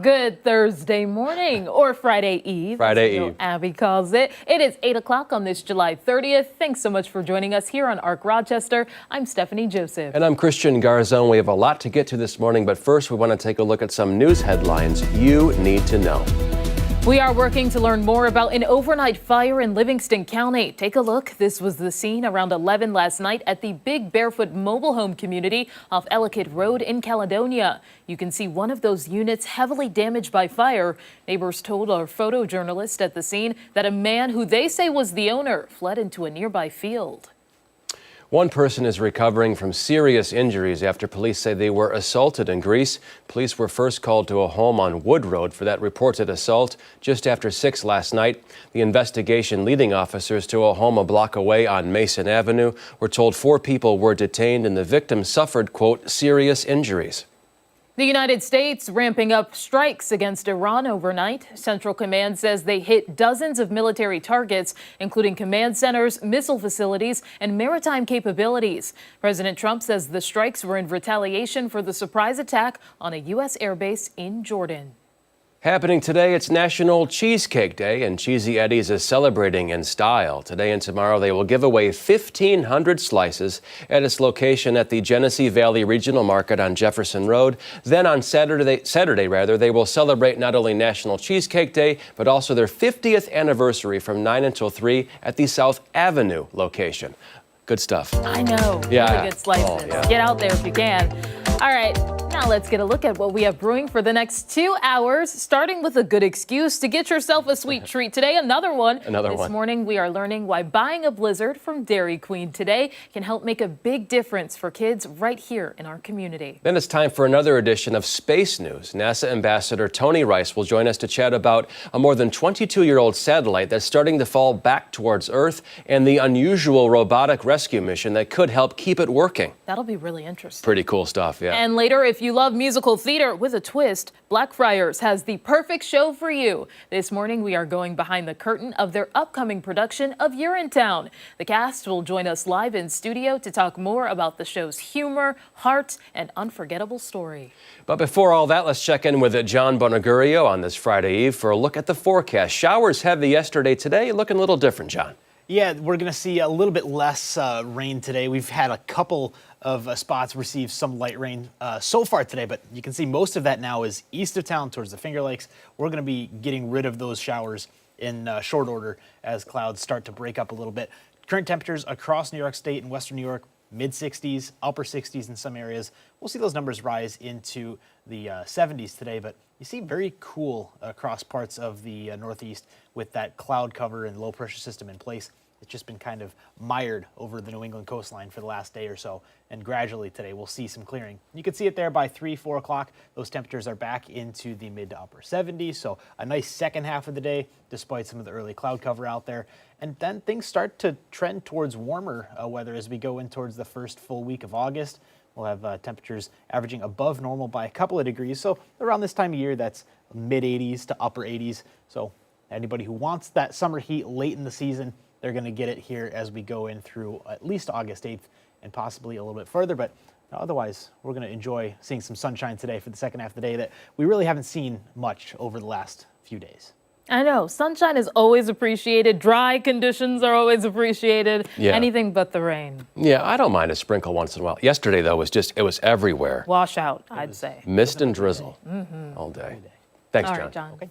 Good Thursday morning, or Friday Eve. Friday Eve. Abby calls it. It is 8 o'clock on this July 30th. Thanks so much for joining us here on ARC Rochester. I'm Stephanie Joseph. And I'm Christian Garzone. We have a lot to get to this morning, but first we want to take a look at some news headlines you need to know. We are working to learn more about an overnight fire in Livingston County. Take a look. This was the scene around 11 last night at the Big Barefoot mobile home community off Ellicott Road in Caledonia. You can see one of those units heavily damaged by fire. Neighbors told our photojournalist at the scene that a man who they say was the owner fled into a nearby field. One person is recovering from serious injuries after police say they were assaulted in Greece. Police were first called to a home on Wood Road for that reported assault just after 6 last night. The investigation leading officers to a home a block away on Mason Avenue were told 4 people were detained and the victim suffered, quote, serious injuries. The United States ramping up strikes against Iran overnight. Central Command says they hit dozens of military targets, including command centers, missile facilities, and maritime capabilities. President Trump says the strikes were in retaliation for the surprise attack on a U.S. airbase in Jordan. Happening today, it's National Cheesecake Day, and Cheesy Eddie's is celebrating in style. Today and tomorrow, they will give away 1,500 slices at its location at the Genesee Valley Regional Market on Jefferson Road. Then on Saturday, they will celebrate not only National Cheesecake Day, but also their 50th anniversary from 9 until 3 at the South Avenue location. Good stuff. I know. Yeah. Really good slices. Oh, yeah. Get out there if you can. All right. Now let's get a look at what we have brewing for the next 2 hours, starting with a good excuse to get yourself a sweet treat today. Another one. This morning, we are learning why buying a Blizzard from Dairy Queen today can help make a big difference for kids right here in our community. Then it's time for another edition of Space News. NASA Ambassador Tony Rice will join us to chat about a more than 22-year-old satellite that's starting to fall back towards Earth and the unusual robotic rescue mission that could help keep it working. That'll be really interesting. Pretty cool stuff, yeah. And later, if you love musical theater with a twist, Blackfriars has the perfect show for you. This morning, we are going behind the curtain of their upcoming production of Urinetown. The cast will join us live in studio to talk more about the show's humor, heart, and unforgettable story. But before all that, let's check in with John Bonagurio on this Friday Eve for a look at the forecast. Showers heavy yesterday. Today, looking a little different, John. Yeah, we're going to see a little bit less rain today. We've had a couple of spots receive some light rain so far today, but you can see most of that now is east of town towards the Finger Lakes. We're going to be getting rid of those showers in short order as clouds start to break up a little bit. Current temperatures across New York State and Western New York, mid-60s, upper 60s in some areas. We'll see those numbers rise into the 70s today, but you see very cool across parts of the Northeast with that cloud cover and low pressure system in place. It's just been kind of mired over the New England coastline for the last day or so, and gradually today we'll see some clearing. You can see it there by 3, 4 o'clock. Those temperatures are back into the mid to upper 70s, so a nice second half of the day despite some of the early cloud cover out there. And then things start to trend towards warmer weather as we go in towards the first full week of August. We'll have temperatures averaging above normal by a couple of degrees, so around this time of year that's mid 80s to upper 80s. So anybody who wants that summer heat late in the season, they're going to get it here as we go in through at least August 8th and possibly a little bit further. But otherwise, we're going to enjoy seeing some sunshine today for the second half of the day that we really haven't seen much over the last few days. I know. Sunshine is always appreciated. Dry conditions are always appreciated. Yeah. Anything but the rain. Yeah, I don't mind a sprinkle once in a while. Yesterday, though, it was everywhere. Washout, I'd say. Mist and drizzle all day. Thanks, All John. right, John. Okay.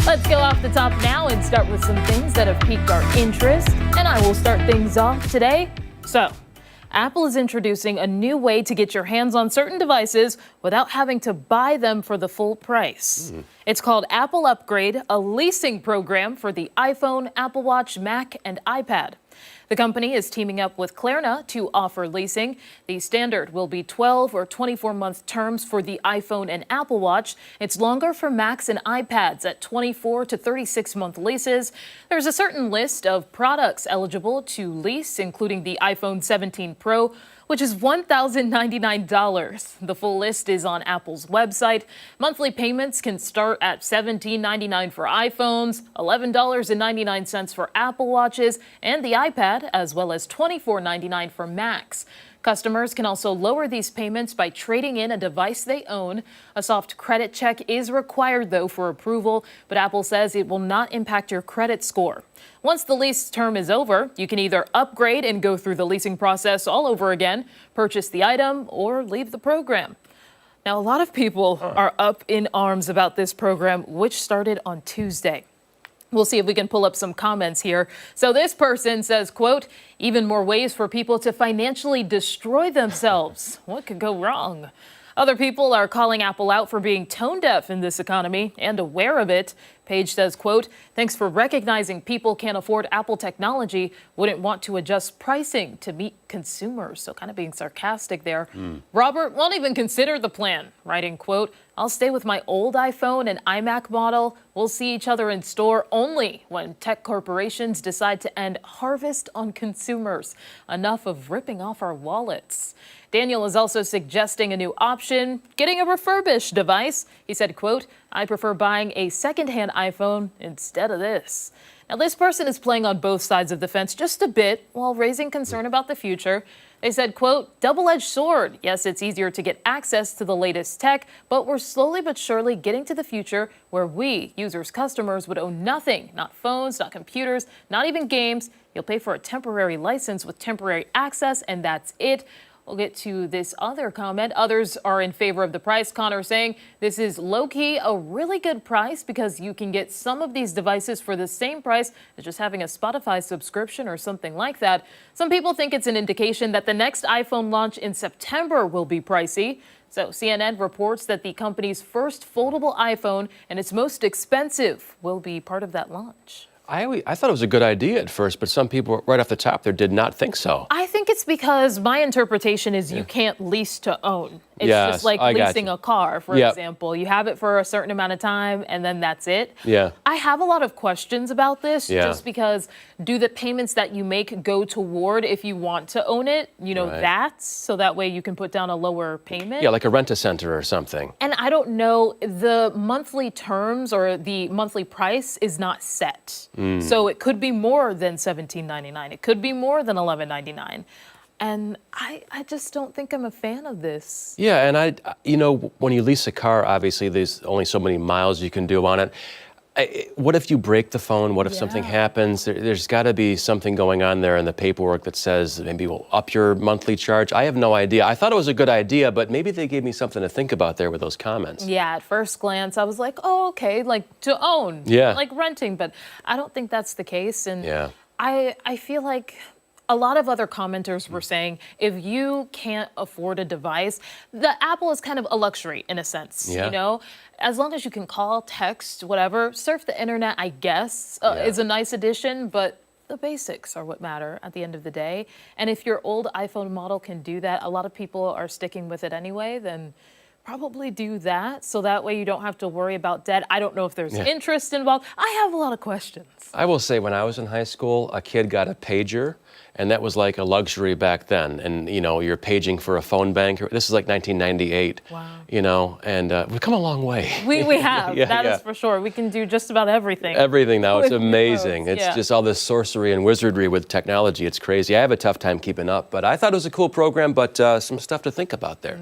Let's go off the top now and start with some things that have piqued our interest. And I will start things off today. So, Apple is introducing a new way to get your hands on certain devices without having to buy them for the full price. It's called Apple Upgrade, a leasing program for the iPhone, Apple Watch, Mac, and iPad. The company is teaming up with Klarna to offer leasing. The standard will be 12 or 24-month terms for the iPhone and Apple Watch. It's longer for Macs and iPads at 24 to 36-month leases. There's a certain list of products eligible to lease, including the iPhone 17 Pro, which is $1,099. The full list is on Apple's website. Monthly payments can start at $17.99 for iPhones, $11.99 for Apple Watches and the iPad, as well as $24.99 for Macs. Customers can also lower these payments by trading in a device they own. A soft credit check is required, though, for approval, but Apple says it will not impact your credit score. Once the lease term is over, you can either upgrade and go through the leasing process all over again, purchase the item, or leave the program. Now, a lot of people are up in arms about this program, which started on Tuesday. We'll see if we can pull up some comments here. So this person says, quote, even more ways for people to financially destroy themselves. What could go wrong? Other people are calling Apple out for being tone deaf in this economy and aware of it. Page says, quote, thanks for recognizing people can't afford Apple technology, wouldn't want to adjust pricing to meet consumers. So kind of being sarcastic there. Robert won't even consider the plan, writing, quote, I'll stay with my old iPhone and iMac model. We'll see each other in store only when tech corporations decide to end harvest on consumers. Enough of ripping off our wallets. Daniel is also suggesting a new option, getting a refurbished device. He said, quote, I prefer buying a secondhand iPhone instead of this. Now, this person is playing on both sides of the fence just a bit while raising concern about the future. They said, quote, double-edged sword. Yes, it's easier to get access to the latest tech, but we're slowly but surely getting to the future where we, users, customers, would own nothing, not phones, not computers, not even games. You'll pay for a temporary license with temporary access, and that's it. We'll get to this other comment. Others are in favor of the price. Connor saying this is low-key a really good price because you can get some of these devices for the same price as just having a Spotify subscription or something like that. Some people think it's an indication that the next iPhone launch in September will be pricey. So CNN reports that the company's first foldable iPhone and its most expensive will be part of that launch. I thought it was a good idea at first, but some people right off the top there did not think so. I think it's because my interpretation is you can't lease to own. It's Yes, just like I got leasing you. a car, for Yep. example. You have it for a certain amount of time, and then that's it. Yeah. I have a lot of questions about this, Yeah. just because do the payments that you make go toward if you want to own it? You know, Right. that, so that way you can put down a lower payment? Yeah, like a rent-a-center or something. And I don't know, the monthly terms or the monthly price is not set. So it could be more than $17.99. It could be more than $11.99. And I just don't think I'm a fan of this. Yeah, and when you lease a car, obviously there's only so many miles you can do on it. What if you break the phone? What if something happens? There's got to be something going on there in the paperwork that says maybe we'll up your monthly charge. I have no idea. I thought it was a good idea, but maybe they gave me something to think about there with those comments. Yeah, at first glance, I was like, oh, okay, like to own, like renting, but I don't think that's the case. And I feel like a lot of other commenters were saying if you can't afford a device, the Apple is kind of a luxury in a sense, you know? As long as you can call, text, whatever, surf the internet, I guess, is a nice addition, but the basics are what matter at the end of the day. And if your old iPhone model can do that, a lot of people are sticking with it anyway, then probably do that, so that way you don't have to worry about debt. I don't know if there's interest involved. I have a lot of questions. I will say, when I was in high school, a kid got a pager, and that was like a luxury back then. And, you know, you're paging for a phone bank. This is like 1998. Wow. You know, and we've come a long way. We have. That is for sure. We can do just about everything. Everything now. It's with amazing. phones. It's just all this sorcery and wizardry with technology. It's crazy. I have a tough time keeping up, but I thought it was a cool program, but some stuff to think about there.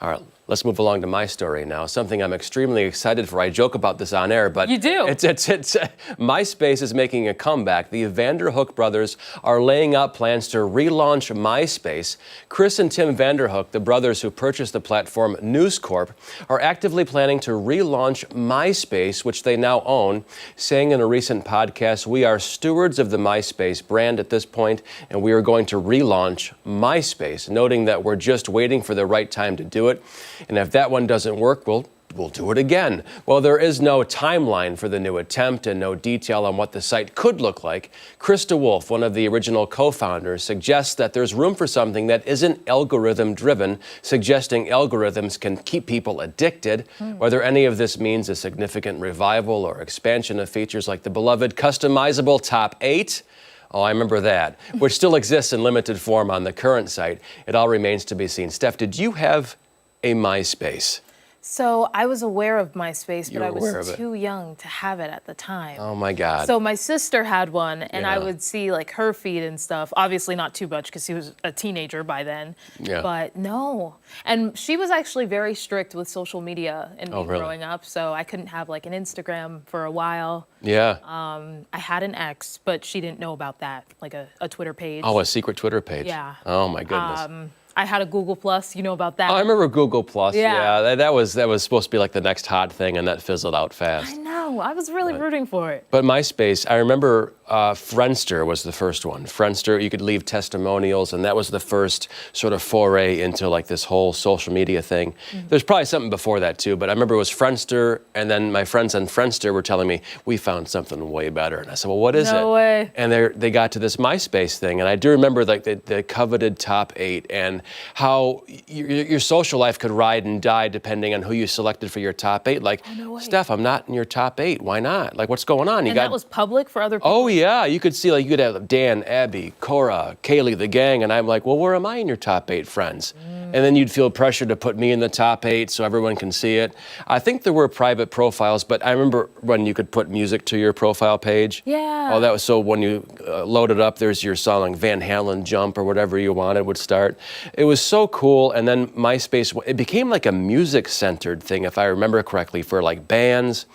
All right, let's move along to my story now. Something I'm extremely excited for. I joke about this on air, but you do. It's MySpace is making a comeback. The Vanderhook brothers are laying out plans to relaunch MySpace. Chris and Tim Vanderhook, the brothers who purchased the platform News Corp, are actively planning to relaunch MySpace, which they now own, saying in a recent podcast, "We are stewards of the MySpace brand at this point, and we are going to relaunch MySpace," noting that we're just waiting for the right time to do it. And if that one doesn't work, we'll do it again. Well, there is no timeline for the new attempt and no detail on what the site could look like. Krista Wolf, one of the original co-founders, suggests that there's room for something that isn't algorithm-driven, suggesting algorithms can keep people addicted. Whether any of this means a significant revival or expansion of features like the beloved customizable Top 8, oh, I remember that, which still exists in limited form on the current site. It all remains to be seen. Steph, did you have a MySpace? So I was aware of MySpace, You but I were aware was of it. too young to have it at the time. Oh my God. So my sister had one, and I Yeah. would see like her feed and stuff. Obviously not too much because she was a teenager by then. Yeah. But no. And she was actually very strict with social media in Oh, me really? growing up. So I couldn't have like an Instagram for a while. Yeah. I had an ex, but she didn't know about that, like a Twitter page. Oh, a secret Twitter page. Yeah. Oh my goodness. I had a Google Plus. You know about that? Oh, I remember Google Plus. Yeah. Yeah, that was supposed to be like the next hot thing, and that fizzled out fast. I know. I was really rooting for it. But MySpace, I remember Friendster was the first one. Friendster, you could leave testimonials, and that was the first sort of foray into like this whole social media thing. There's probably something before that too, but I remember it was Friendster, and then my friends on Friendster were telling me, we found something way better. And I said, well, what is it? No way. And they got to this MySpace thing, and I do remember like the coveted top 8 and how your social life could ride and die depending on who you selected for your top 8. Like, no way. Steph, I'm not in your top 8. Why not? Like, what's going on? You And that was public for other people? Oh yeah, you could see like you could have Dan, Abby, Cora, Kaylee, the gang, and I'm like, well, where am I in your top 8 friends? And then you'd feel pressure to put me in the top 8 so everyone can see it. I think there were private profiles, but I remember when you could put music to your profile page. Yeah. Oh, that was so when you load it up, there's your song like Van Halen Jump or whatever you wanted would start. It was so cool. And then MySpace, it became like a music-centered thing, if I remember correctly, for like bands.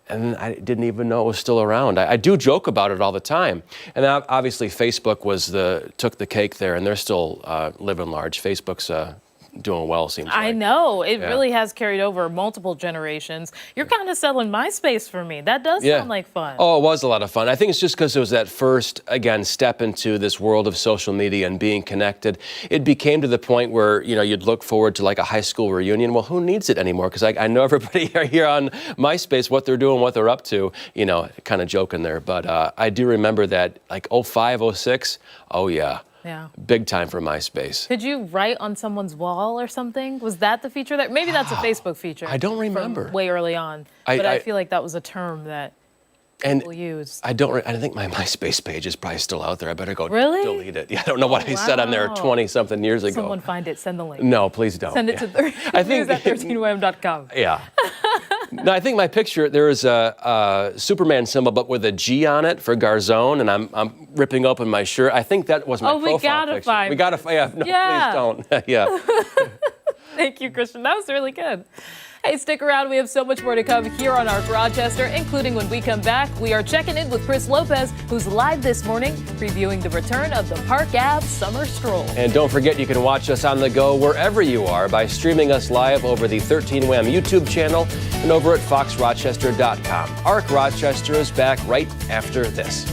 And I didn't even know it was still around. I do joke about it all the time. And obviously Facebook took the cake there, and they're still living large. Facebook's doing well, seems like. I know. It Yeah. really has carried over multiple generations. You're kind of selling MySpace for me. That does sound like fun. Oh, it was a lot of fun. I think it's just because it was that first, again, step into this world of social media and being connected. It became to the point where, you'd look forward to like a high school reunion. Well, who needs it anymore? Because I know everybody here on MySpace, what they're doing, what they're up to, kind of joking there. But I do remember that like 05, 06, oh yeah. Yeah. Big time for MySpace. Could you write on someone's wall or something? Was that the feature that maybe that's a Facebook feature? I don't from remember. way early on. But I feel like that was a term that people used. I think my MySpace page is probably still out there. I better go Really? delete it. Yeah, I don't know what I said on there Wow. 20-something years ago. Someone find it, send the link. No, please don't. Send it to I think at 13wham.com. Yeah. No, I think my picture, there is a Superman symbol, but with a G on it for Garzone, and I'm ripping open my shirt. I think that was my profile we gotta picture. find. We gotta find. Yeah, no, Yeah. please don't. Yeah. Thank you, Christian. That was really good. Hey, stick around. We have so much more to come here on Arc Rochester, including when we come back, we are checking in with Chris Lopez, who's live this morning, previewing the return of the Park Ave Summer Stroll. And don't forget, you can watch us on the go wherever you are by streaming us live over the 13wham YouTube channel and over at foxrochester.com. Arc Rochester is back right after this.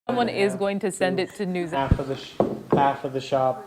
Someone is going to send it to news. half of the shop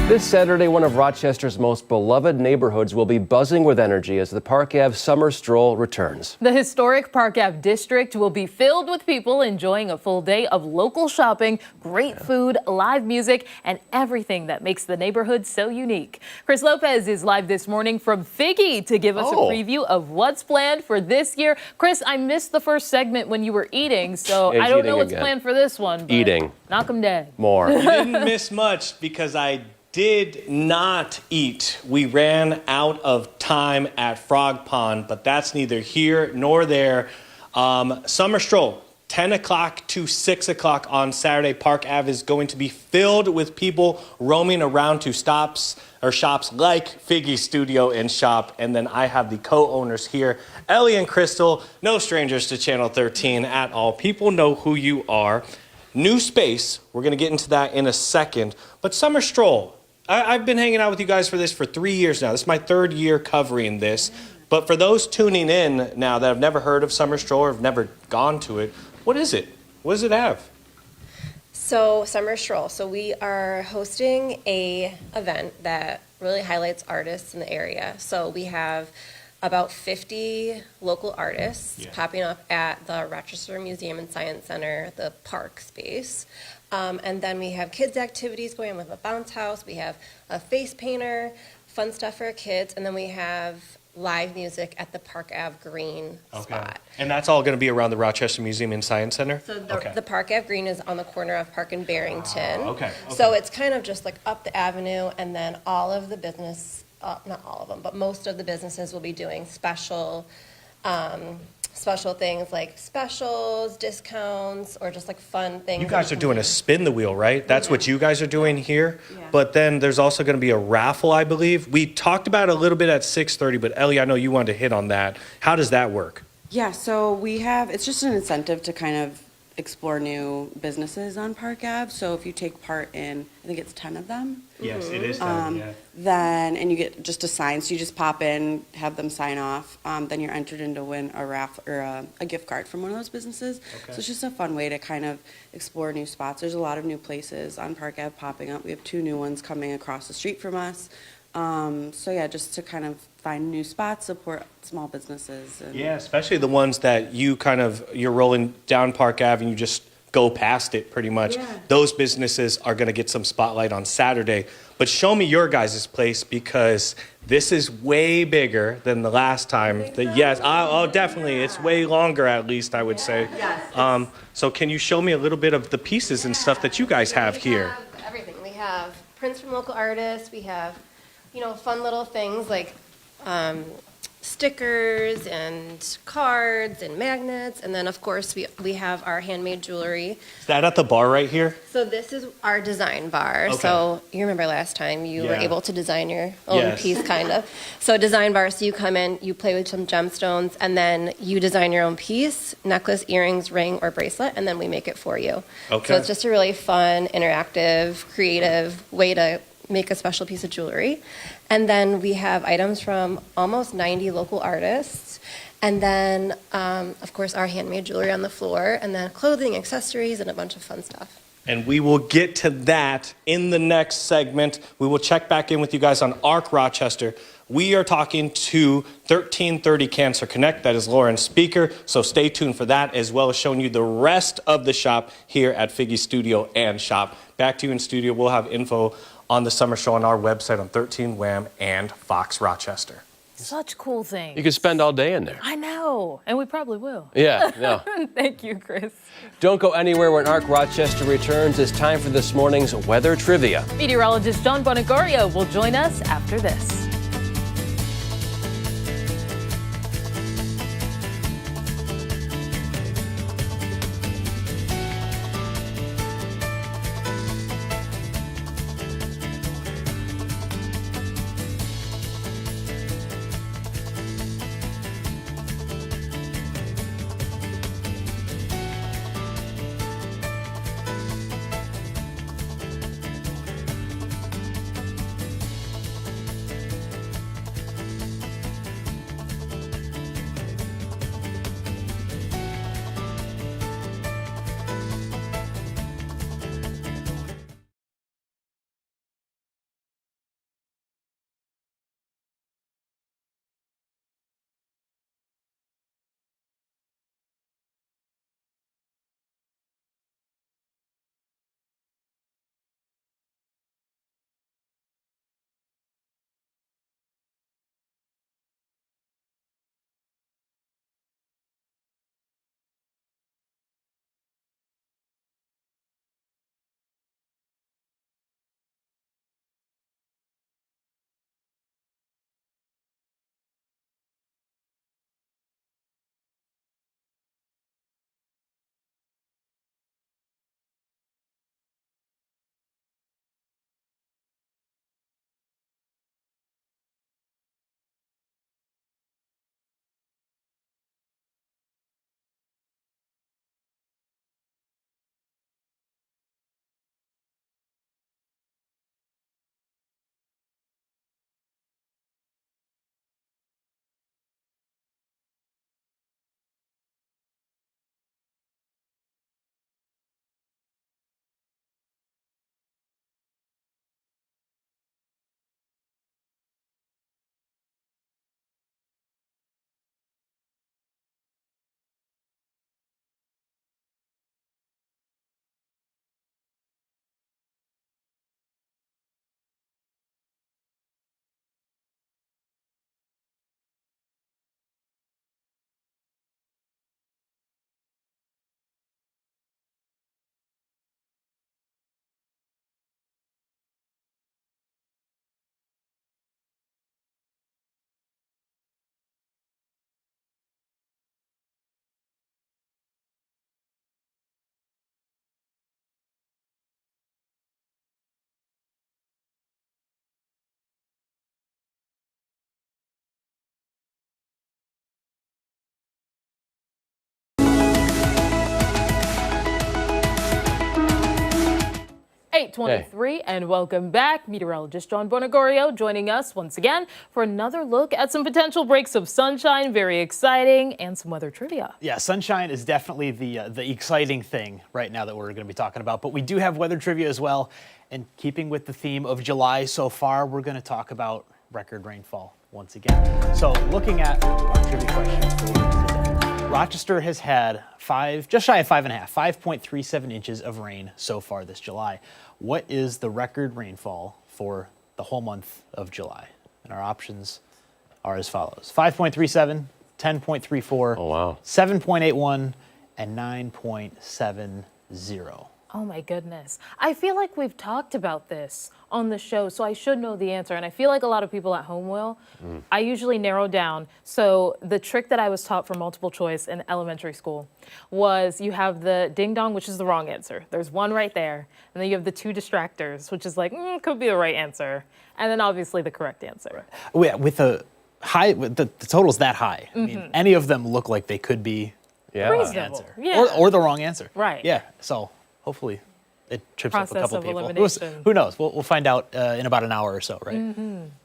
This Saturday, one of Rochester's most beloved neighborhoods will be buzzing with energy as the Park Ave Summer Stroll returns. The historic Park Ave district will be filled with people enjoying a full day of local shopping, great food, live music, and everything that makes the neighborhood so unique. Chris Lopez is live this morning from Figgy to give us a preview of what's planned for this year. Chris, I missed the first segment when you were eating, so I don't know what's planned for this one. But eating. Knock 'em dead. More. You didn't miss much because I did not eat. We ran out of time at Frog Pond, but that's neither here nor there. Summer Stroll, 10 o'clock to 6 o'clock on Saturday. Park Ave is going to be filled with people roaming around to shops like Figgy Studio and Shop. And then I have the co-owners here, Ellie and Crystal, no strangers to Channel 13 at all. People know who you are. New space, we're going to get into that in a second. But Summer Stroll, I've been hanging out with you guys for 3 years now. This is my third year covering this. But for those tuning in now that have never heard of Summer Stroll or have never gone to it, what is it? What does it have? So Summer Stroll. So we are hosting a event that really highlights artists in the area. So we have about 50 local artists popping up at the Rochester Museum and Science Center, the park space. And then we have kids' activities going on with a bounce house. We have a face painter, fun stuff for kids. And then we have live music at the Park Ave Green spot. And that's all going to be around the Rochester Museum and Science Center? So the Park Ave Green is on the corner of Park and Barrington. Okay. So it's kind of just like up the avenue, and then all of the business, not all of them, but most of the businesses will be doing special things like specials, discounts, or just like fun things. You guys are doing a spin the wheel, right? That's what you guys are doing here. But then there's also going to be a raffle, I believe. We talked about it a little bit at 6:30, but Ellie, I know you wanted to hit on that. How does that work? Yeah, so it's just an incentive to kind of explore new businesses on Park Ave. So if you take part in, I think it's 10 of them. Yes, it is. And you get just a sign. So you just pop in, have them sign off. Then you're entered in to win a raffle or a gift card from one of those businesses. So it's just a fun way to kind of explore new spots. There's a lot of new places on Park Ave popping up. We have 2 new ones coming across the street from us. So yeah, just to kind of find new spots, support small businesses. And Especially the ones that you're rolling down Park Ave and you just go past it pretty much. Those businesses are going to get some spotlight on Saturday. But show me your guys' place, because this is way bigger than the last time. Definitely. It's way longer, at least, I would say. So can you show me a little bit of the pieces and stuff that you guys have here? We have everything. We have prints from local artists. We have, fun little things like stickers and cards and magnets. And then, of course, we have our handmade jewelry. Is that at the bar right here? So this is our design bar. So you remember last time you were able to design your own piece, kind of. So design bar, so you come in, you play with some gemstones, and then you design your own piece, necklace, earrings, ring, or bracelet, and then we make it for you. So it's just a really fun, interactive, creative way to make a special piece of jewelry. And then we have items from almost 90 local artists. And then, of course, our handmade jewelry on the floor, and then clothing, accessories, and a bunch of fun stuff. And we will get to that in the next segment. We will check back in with you guys on ARC Rochester. We are talking to 1330 Cancer Connect. That is Lauren's speaker. So stay tuned for that, as well as showing you the rest of the shop here at Figgy Studio and Shop. Back to you in studio. We'll have info on the Summer Show on our website on 13 Wham and Fox Rochester. Such cool things. You could spend all day in there. I know, and we probably will. Yeah, no. Thank you, Chris. Don't go anywhere when ARC Rochester returns. It's time for this morning's weather trivia. Meteorologist John Bonagorio will join us after this. 8:23, and welcome back. Meteorologist John Bonagorio joining us once again for another look at some potential breaks of sunshine, very exciting, and some weather trivia. Yeah, sunshine is definitely the exciting thing right now that we're going to be talking about, but we do have weather trivia as well. And keeping with the theme of July so far, we're going to talk about record rainfall once again. So looking at our trivia question for today, Rochester has had just shy of 5.37 inches of rain so far this July. What is the record rainfall for the whole month of July? And our options are as follows: 5.37, 10.34, Oh, wow. 7.81, and 9.70. Oh my goodness. I feel like we've talked about this on the show, so I should know the answer. And I feel like a lot of people at home will. I usually narrow down. So the trick that I was taught for multiple choice in elementary school was you have the ding dong, which is the wrong answer. There's one right there. And then you have the two distractors, which is like, could be the right answer. And then obviously the correct answer. Yeah, with the total's that high. I mean, any of them look like they could be Yeah. Reasonable. answer. Yeah. Or the wrong answer. Right. Yeah, so hopefully it trips up a Process couple of people. elimination. Who knows? We'll find out in about an hour or so, right?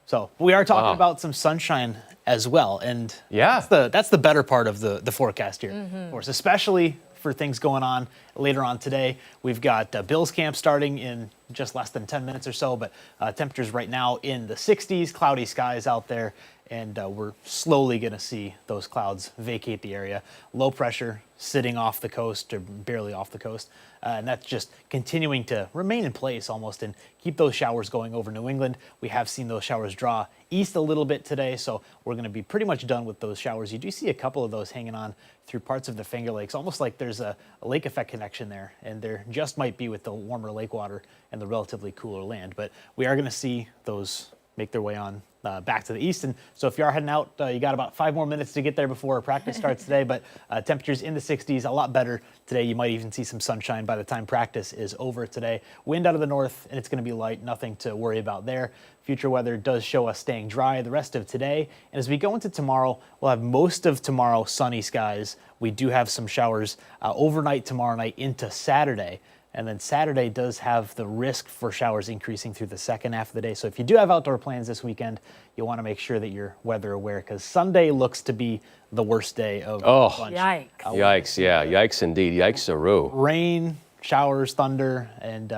So we are talking Wow. about some sunshine as well, and Yeah. that's the better part of the forecast here, of course, especially for things going on later on today. We've got Bills camp starting in just less than 10 minutes or so, but temperatures right now in the 60s, cloudy skies out there, and we're slowly going to see those clouds vacate the area. Low pressure sitting off the coast or barely off the coast, and that's just continuing to remain in place almost and keep those showers going over New England. We have seen those showers draw east a little bit today, so we're going to be pretty much done with those showers. You do see a couple of those hanging on through parts of the Finger Lakes, almost like there's a lake effect connection there, and there just might be with the warmer lake water and the relatively cooler land. But we are going to see those make their way on back to the east. And so if you are heading out, you got about 5 more minutes to get there before practice starts today. But temperatures in the 60s, a lot better today. You might even see some sunshine by the time practice is over today. Wind out of the north, and it's going to be light. Nothing to worry about there. Future weather does show us staying dry the rest of today. And as we go into tomorrow, we'll have most of tomorrow sunny skies. We do have some showers overnight tomorrow night into Saturday. And then Saturday does have the risk for showers increasing through the second half of the day. So if you do have outdoor plans this weekend, you want to make sure that you're weather aware, because Sunday looks to be the worst day of the bunch. Yikes. Yikes, yeah. Yikes indeed. Yikes-a-roo. Rain, showers, thunder, and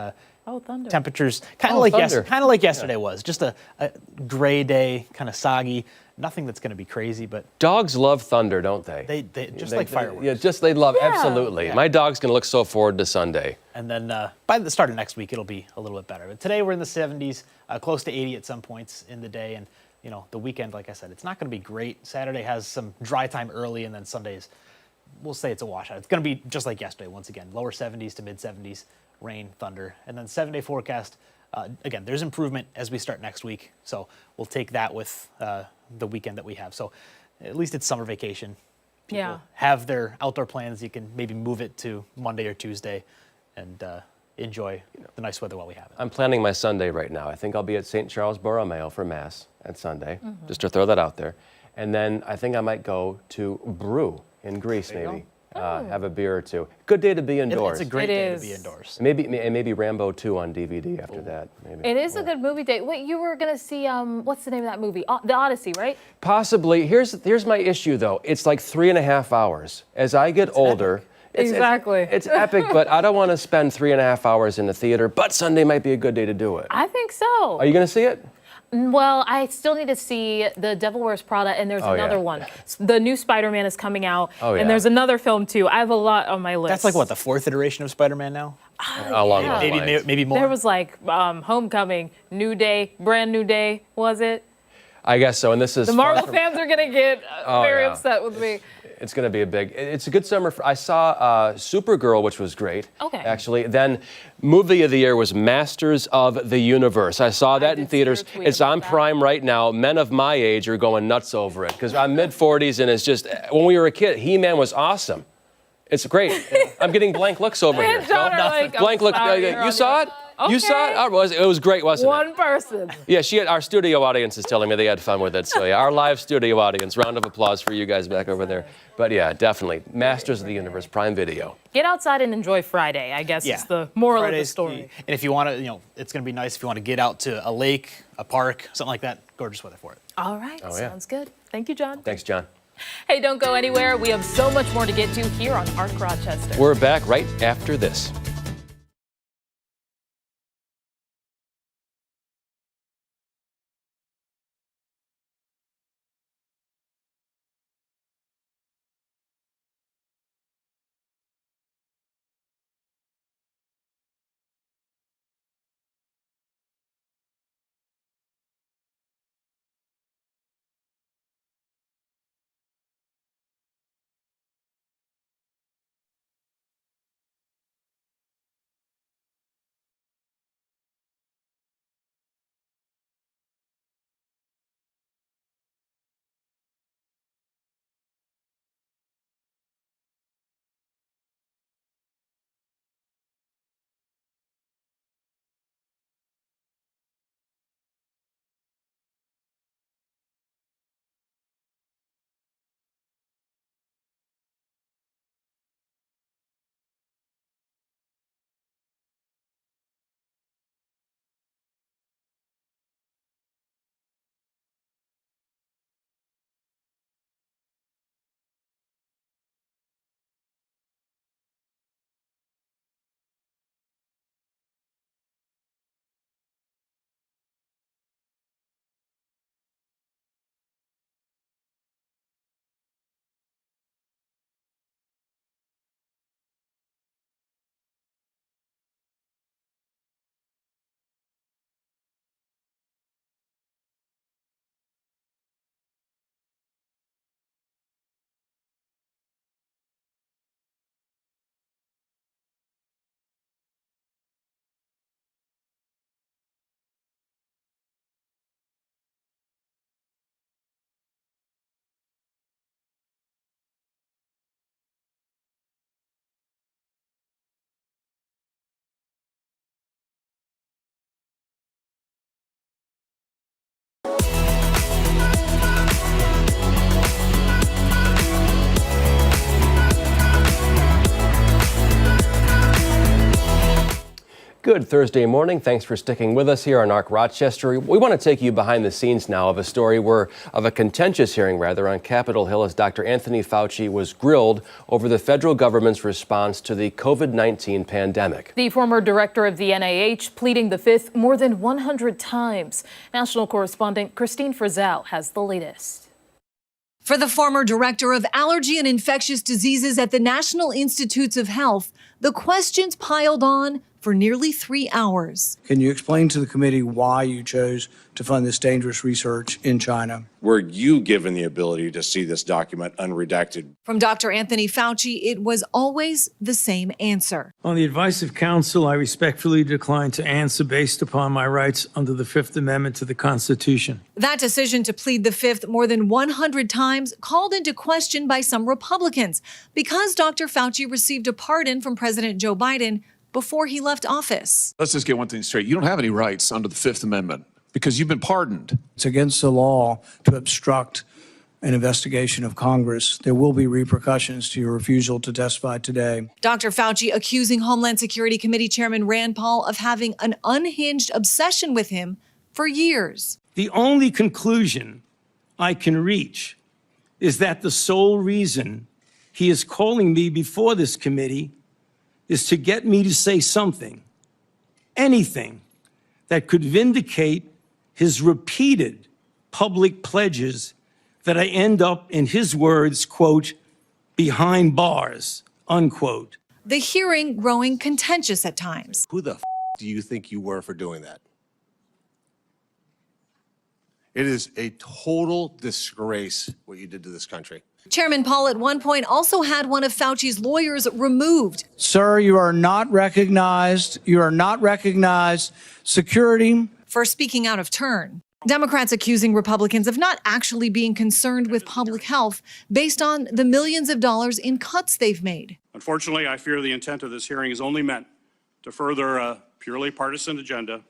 Thunder. temperatures kind Oh, of thunder. like yesterday was. Just a gray day, kind of soggy. Nothing that's going to be crazy, but Dogs love thunder, don't they? they just like fireworks. Yeah, they love, absolutely. Yeah. My dog's going to look so forward to Sunday. And then by the start of next week, it'll be a little bit better. But today we're in the 70s, close to 80 at some points in the day. And, you know, the weekend, like I said, it's not going to be great. Saturday has some dry time early, and then Sundays, we'll say it's a washout. It's going to be just like yesterday, once again, lower 70s to mid 70s, rain, thunder. And then 7-day forecast, again, there's improvement as we start next week. So we'll take that with the weekend that we have. So at least it's summer vacation. People have their outdoor plans. You can maybe move it to Monday or Tuesday and enjoy the nice weather while we have it. I'm planning my Sunday right now. I think I'll be at St. Charles Borromeo for Mass at Sunday, just to throw that out there. And then I think I might go to Brew in Greece, maybe. Have a beer or two. Good day to be indoors. It's a great It day is. to be indoors. Maybe Rambo 2 on DVD after that. Maybe. It is a good movie day. Wait, you were going to see, what's the name of that movie? The Odyssey, right? Possibly. Here's my issue, though. It's like 3.5 hours. As I get older... Exactly. It's epic, but I don't want to spend 3.5 hours in the theater, but Sunday might be a good day to do it. I think so. Are you going to see it? Well, I still need to see The Devil Wears Prada, and there's another one. The new Spider-Man is coming out, and there's another film, too. I have a lot on my list. That's like, what, the 4th iteration of Spider-Man now? Along those lines. Maybe more. There was like Homecoming, New Day, Brand New Day, was it? I guess so, and this is... The Marvel fans are going to get very upset with me. It's going to be it's a good summer. I saw Supergirl, which was great. Okay. Actually, then movie of the year was Masters of the Universe. I saw that in theaters. see your tweet It's about on that. Prime right now. Men of my age are going nuts over it because I'm mid-40s, and it's just, when we were a kid, He-Man was awesome. It's great. I'm getting blank looks over Me here. and John are like, I'm Blank look. sorry, you're You on saw the- it? You saw it? Oh, it was great, wasn't it? One person. Yeah, our studio audience is telling me they had fun with it. So yeah, our live studio audience, round of applause for you guys back over there. But yeah, definitely, Masters of the Universe, Prime Video. Get outside and enjoy Friday, I guess is the moral of the story. And if you want to, it's going to be nice if you want to get out to a lake, a park, something like that. Gorgeous weather for it. All right, sounds good. Thank you, John. Thanks, John. Hey, don't go anywhere. We have so much more to get to here on Arc Rochester. We're back right after this. Good Thursday morning. Thanks for sticking with us here on Arc Rochester. We want to take you behind the scenes now of a contentious hearing on Capitol Hill as Dr. Anthony Fauci was grilled over the federal government's response to the COVID-19 pandemic. The former director of the NIH pleading the fifth more than 100 times. National correspondent Christine Frizzell has the latest. For the former director of allergy and infectious diseases at the National Institutes of Health, the questions piled on for nearly 3 hours. Can you explain to the committee why you chose to fund this dangerous research in China? Were you given the ability to see this document unredacted? From Dr. Anthony Fauci, it was always the same answer. On the advice of counsel, I respectfully decline to answer based upon my rights under the Fifth Amendment to the Constitution. That decision to plead the fifth more than 100 times called into question by some Republicans because Dr. Fauci received a pardon from President Joe Biden before he left office. Let's just get one thing straight. You don't have any rights under the Fifth Amendment because you've been pardoned. It's against the law to obstruct an investigation of Congress. There will be repercussions to your refusal to testify today. Dr. Fauci accusing Homeland Security Committee Chairman Rand Paul of having an unhinged obsession with him for years. The only conclusion I can reach is that the sole reason he is calling me before this committee is to get me to say something, anything, that could vindicate his repeated public pledges that I end up, in his words, quote, behind bars, unquote. The hearing growing contentious at times. Who the do you think you were for doing that? It is a total disgrace what you did to this country. Chairman Paul at one point also had one of Fauci's lawyers removed. Sir, you are not recognized. You are not recognized. Security. For speaking out of turn. Democrats accusing Republicans of not actually being concerned with public health based on the millions of dollars in cuts they've made. Unfortunately, I fear the intent of this hearing is only meant to further purely partisan agenda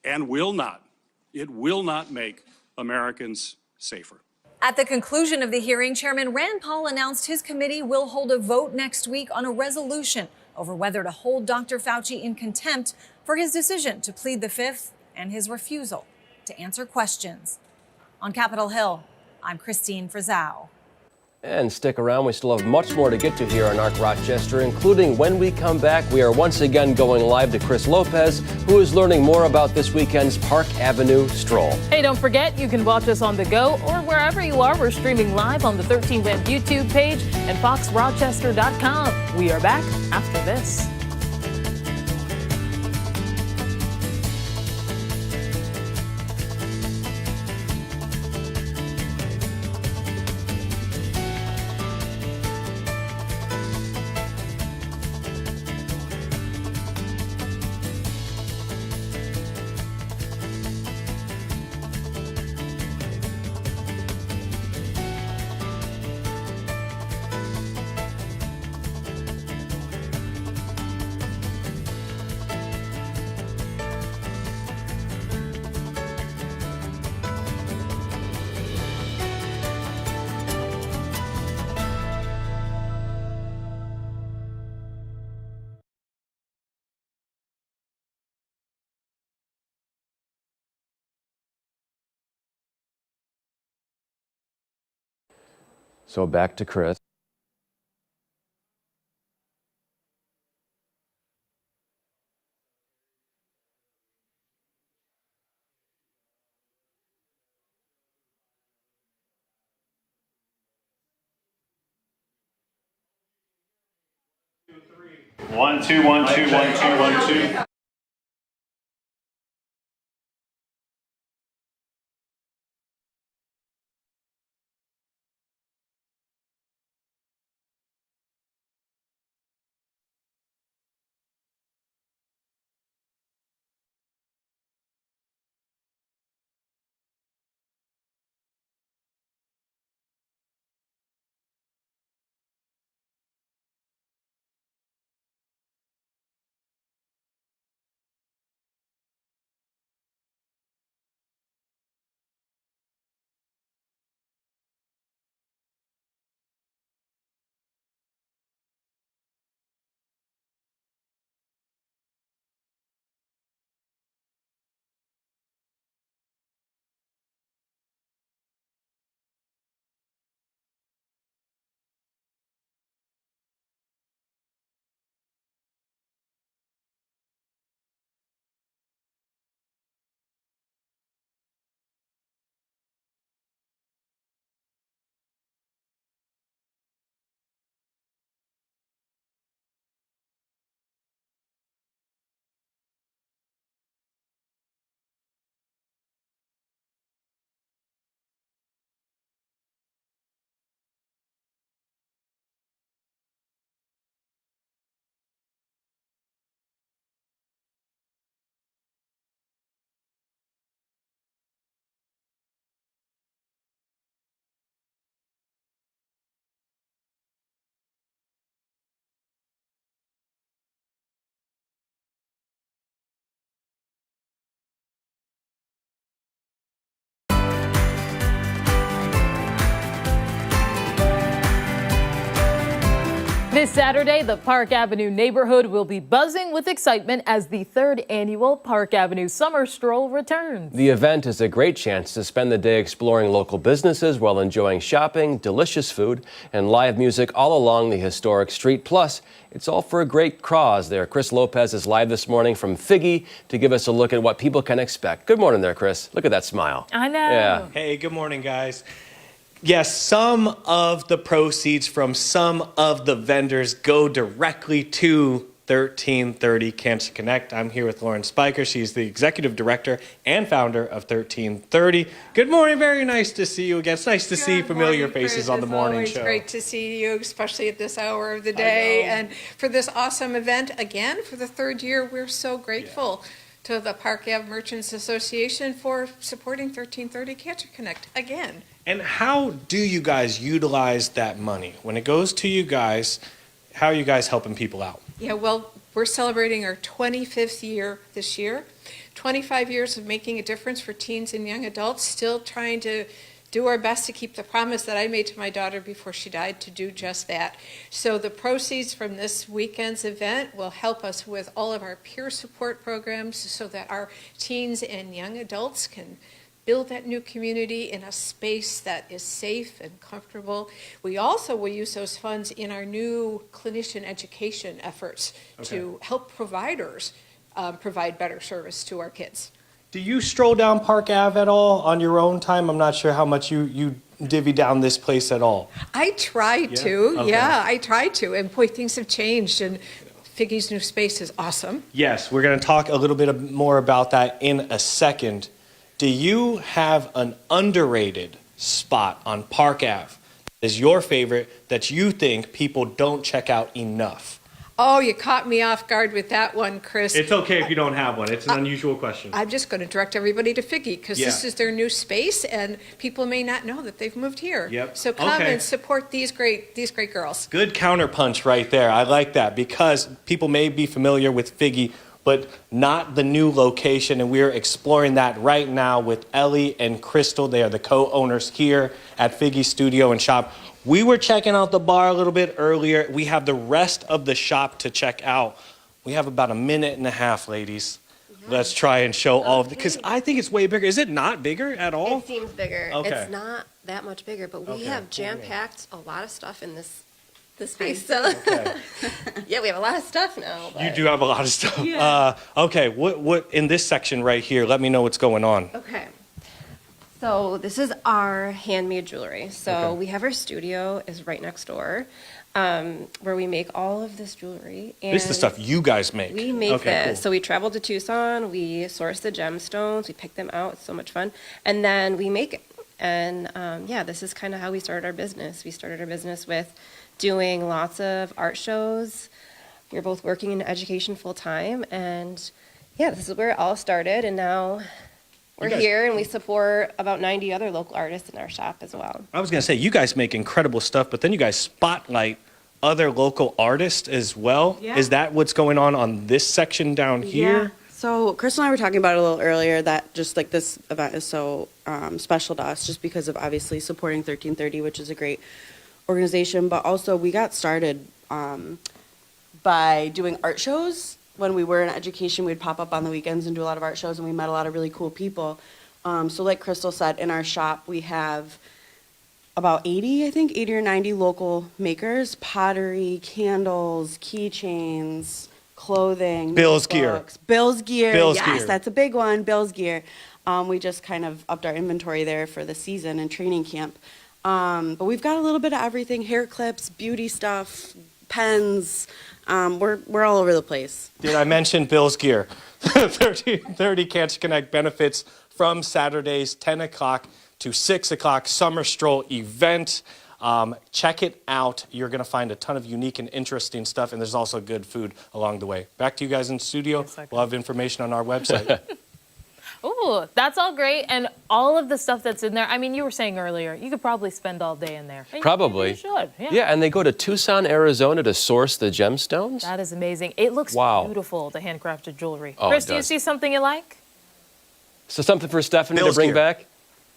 and will not make Americans safer. At the conclusion of the hearing, Chairman Rand Paul announced his committee will hold a vote next week on a resolution over whether to hold Dr. Fauci in contempt for his decision to plead the Fifth and his refusal to answer questions. On Capitol Hill, I'm Christine Frizzau. And stick around, we still have much more to get to here on Arc Rochester, including when we come back, we are once again going live to Chris Lopez, who is learning more about this weekend's Park Avenue Stroll. Hey, don't forget, you can watch us on the go or wherever you are. We're streaming live on the 13 Web YouTube page and foxrochester.com. We are back after this. So back to Chris. One, two, one, two, one, two, one, two. This Saturday, the Park Avenue neighborhood will be buzzing with excitement as the third annual Park Avenue Summer Stroll returns. The event is a great chance to spend the day exploring local businesses while enjoying shopping, delicious food, and live music all along the historic street. Plus, it's all for a great cause there. Chris Lopez is live this morning from Figgy to give us a look at what people can expect. Good morning there, Chris. Look at that smile. I know. Yeah. Hey, good morning, guys. Yes, some of the proceeds from some of the vendors go directly to 1330 Cancer Connect. I'm here with Lauren Spiker. She's the executive director and founder of 1330. Good morning. Very nice to see you again. It's nice to see familiar faces on the morning show. It's great to see you, especially at this hour of the day. And for this awesome event, again, for the third year, we're so grateful to the Park Ave Merchants Association for supporting 1330 Cancer Connect again. And how do you guys utilize that money? When it goes to you guys, how are you guys helping people out? Yeah, well, We're celebrating our 25th year this year. 25 years of making a difference for teens and young adults, still trying to do our best to keep the promise that I made to my daughter before she died to do just that. So the proceeds from this weekend's event will help us with all of our peer support programs so that our teens and young adults can build that new community in a space that is safe and comfortable. We also will use those funds in our new clinician education efforts to help providers provide better service to our kids. Do you stroll down Park Ave at all on your own time? I'm not sure how much you divvy down this place at all. I try to, Okay. yeah, I try to, and boy, things have changed, and Figgy's new space is awesome. Yes, we're going to talk a little bit more about that in a second. Do you have an underrated spot on Park Ave that is your favorite that you think people don't check out enough? Oh, you caught me off guard with that one, Chris. It's okay if you don't have one. It's an unusual question. I'm just going to direct everybody to Figgy because this is their new space, and people may not know that they've moved here. Yep. So come Okay. and support these great girls. Good counterpunch right there. I like that because people may be familiar with Figgy, but not the new location, and we're exploring that right now with Ellie and Crystal. They are the co-owners here at Figgy Studio and Shop. We were checking out the bar a little bit earlier. We have the rest of the shop to check out. We have about a minute and a half, ladies. Let's try and show all of the, because I think it's way bigger. Is it not bigger at all? It seems bigger. Okay. It's not that much bigger, but we Okay. have jam-packed a lot of stuff in this space. So yeah, we have a lot of stuff now. You but- do have a lot of stuff. Yeah. Okay, what in this section right here, let me know what's going on. Okay. So this is our handmade jewelry. So Okay. we have our studio is right next door, where we make all of this jewelry. And This is the stuff you guys make. we make Okay, this. cool. So we travel to Tucson, we source the gemstones, we pick them out. It's so much fun. And then we make it. And yeah, this is kind of how we started our business. We started our business with doing lots of art shows. We were both working in education full time. And yeah, this is where it all started. And now we're guys- here and we support about 90 other local artists in our shop as well. I was going to say, you guys make incredible stuff, but then you guys spotlight other local artists as well. Yeah. Is that what's going on this section down here? Yeah. So Crystal and I were talking about it a little earlier that just like this event is so special to us just because of obviously supporting 1330, which is a great organization, but also we got started by doing art shows. When we were in education, we'd pop up on the weekends and do a lot of art shows, and we met a lot of really cool people. So like Crystal said, in our shop, we have about 80 or 90 local makers, pottery, candles, keychains, clothing, Bill's gear. notebooks. Bill's gear, Bill's yes, gear. that's a big one, Bill's gear. We just kind of upped our inventory there for the season and training camp. But we've got a little bit of everything, hair clips, beauty stuff, pens. We're all over the place. Did I mention Bill's gear? 30 Cancer Connect benefits from Saturdays, 10 o'clock to 6 o'clock, Summer Stroll event. Check it out. You're going to find a ton of unique and interesting stuff, and there's also good food along the way. Back to you guys in the studio. We'll have information on our website. Ooh, that's all great. And all of the stuff that's in there, I mean, you were saying earlier, you could probably spend all day in there. And Probably. You should, yeah. Yeah, and they go to Tucson, Arizona to source the gemstones? That is amazing. It looks Wow. beautiful, the handcrafted jewelry. Oh, it Chris, do you does. see something you like? So something for Stephanie Bill's to bring gear. back?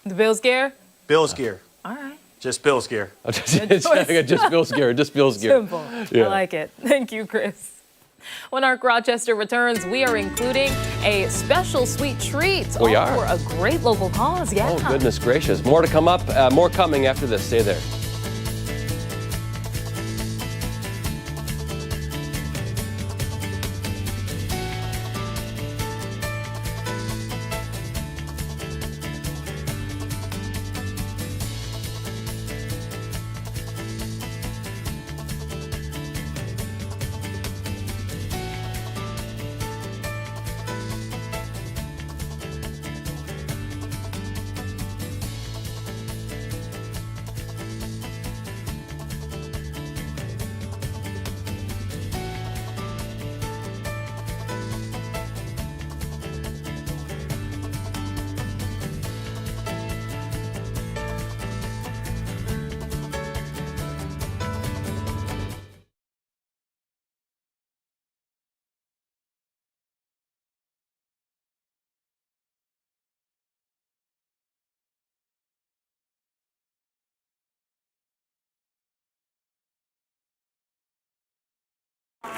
The Bill's gear? Bill's gear. All right. Just Bill's gear. Just Bill's gear, just Bill's gear. Simple. Yeah. I like it. Thank you, Chris. When Arc Rochester returns, we are including a special sweet treat. We all are. for a great local cause. Yeah. Oh, goodness gracious. More to come up, more coming after this. Stay there.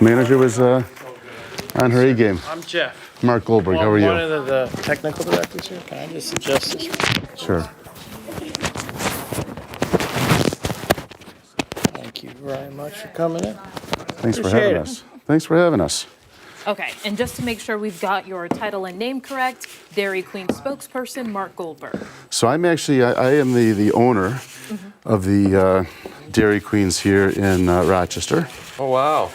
Manager was on her A game. I'm Jeff. Mark Goldberg, how are you? One of the technical directors here. Can I just adjust this? Sure. Thank you very much for coming in. Thanks for having us. Thanks for having us. Okay, and just to make sure we've got your title and name correct, Dairy Queen spokesperson Mark Goldberg. So I'm actually, I am the owner of the Dairy Queens here in Rochester. Oh, wow.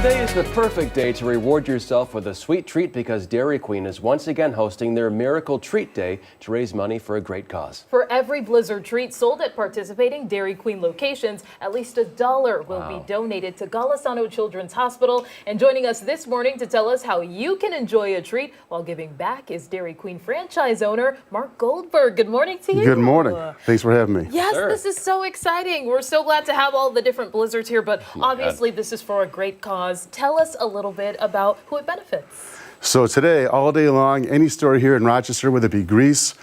Today is the perfect day to reward yourself with a sweet treat because Dairy Queen is once again hosting their Miracle Treat Day to raise money for a great cause. For every Blizzard treat sold at participating Dairy Queen locations, at least $1 will be donated to Golisano Children's Hospital. And joining us this morning to tell us how you can enjoy a treat while giving back is Dairy Queen franchise owner Mark Goldberg. Good morning to you. Good morning. Thanks for having me. Yes, this is so exciting. We're so glad to have all the different Blizzards here, but obviously this is for a great cause. Tell us a little bit about who it benefits. So today, all day long, any store here in Rochester, whether it be Greece,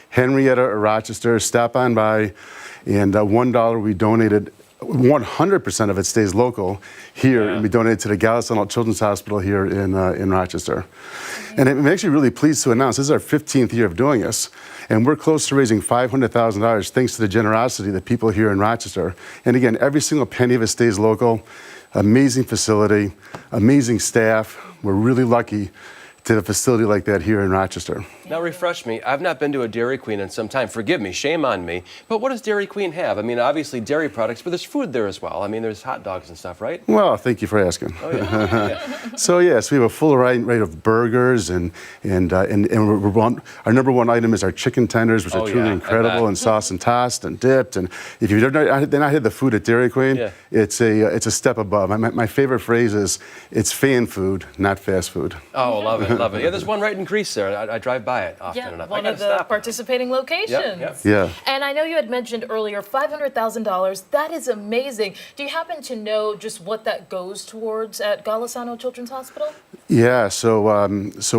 Henrietta, or Rochester, stop on by, and $1 we donated. 100% of it stays local here, and we donated to the Golisano Children's Hospital here in Rochester. And I'm actually really pleased to announce this is our 15th year of doing this, and we're close to raising $500,000 thanks to the generosity of the people here in Rochester. And again, every single penny of it stays local. Amazing facility, amazing staff. We're really lucky to have a facility like that here in Rochester. Now refresh me. I've not been to a Dairy Queen in some time. Forgive me, shame on me. But what does Dairy Queen have? I mean, obviously dairy products, but there's food there as well. I mean, there's hot dogs and stuff, right? Well, thank you for asking. Oh, yeah. So yes, we have a full array of burgers, and our number one item is our chicken tenders, which are truly incredible, and sauce and tossed and dipped. And if you've never not had the food at Dairy Queen, it's a step above. My favorite phrase is, it's fan food, not fast food. Oh, love it, love it. Yeah, there's one right in Greece there. I drive by it often enough. One of the participating locations. Yeah. And I know you had mentioned earlier $500,000. That is amazing. Do you happen to know just what that goes towards at Golisano Children's Hospital? Yeah, so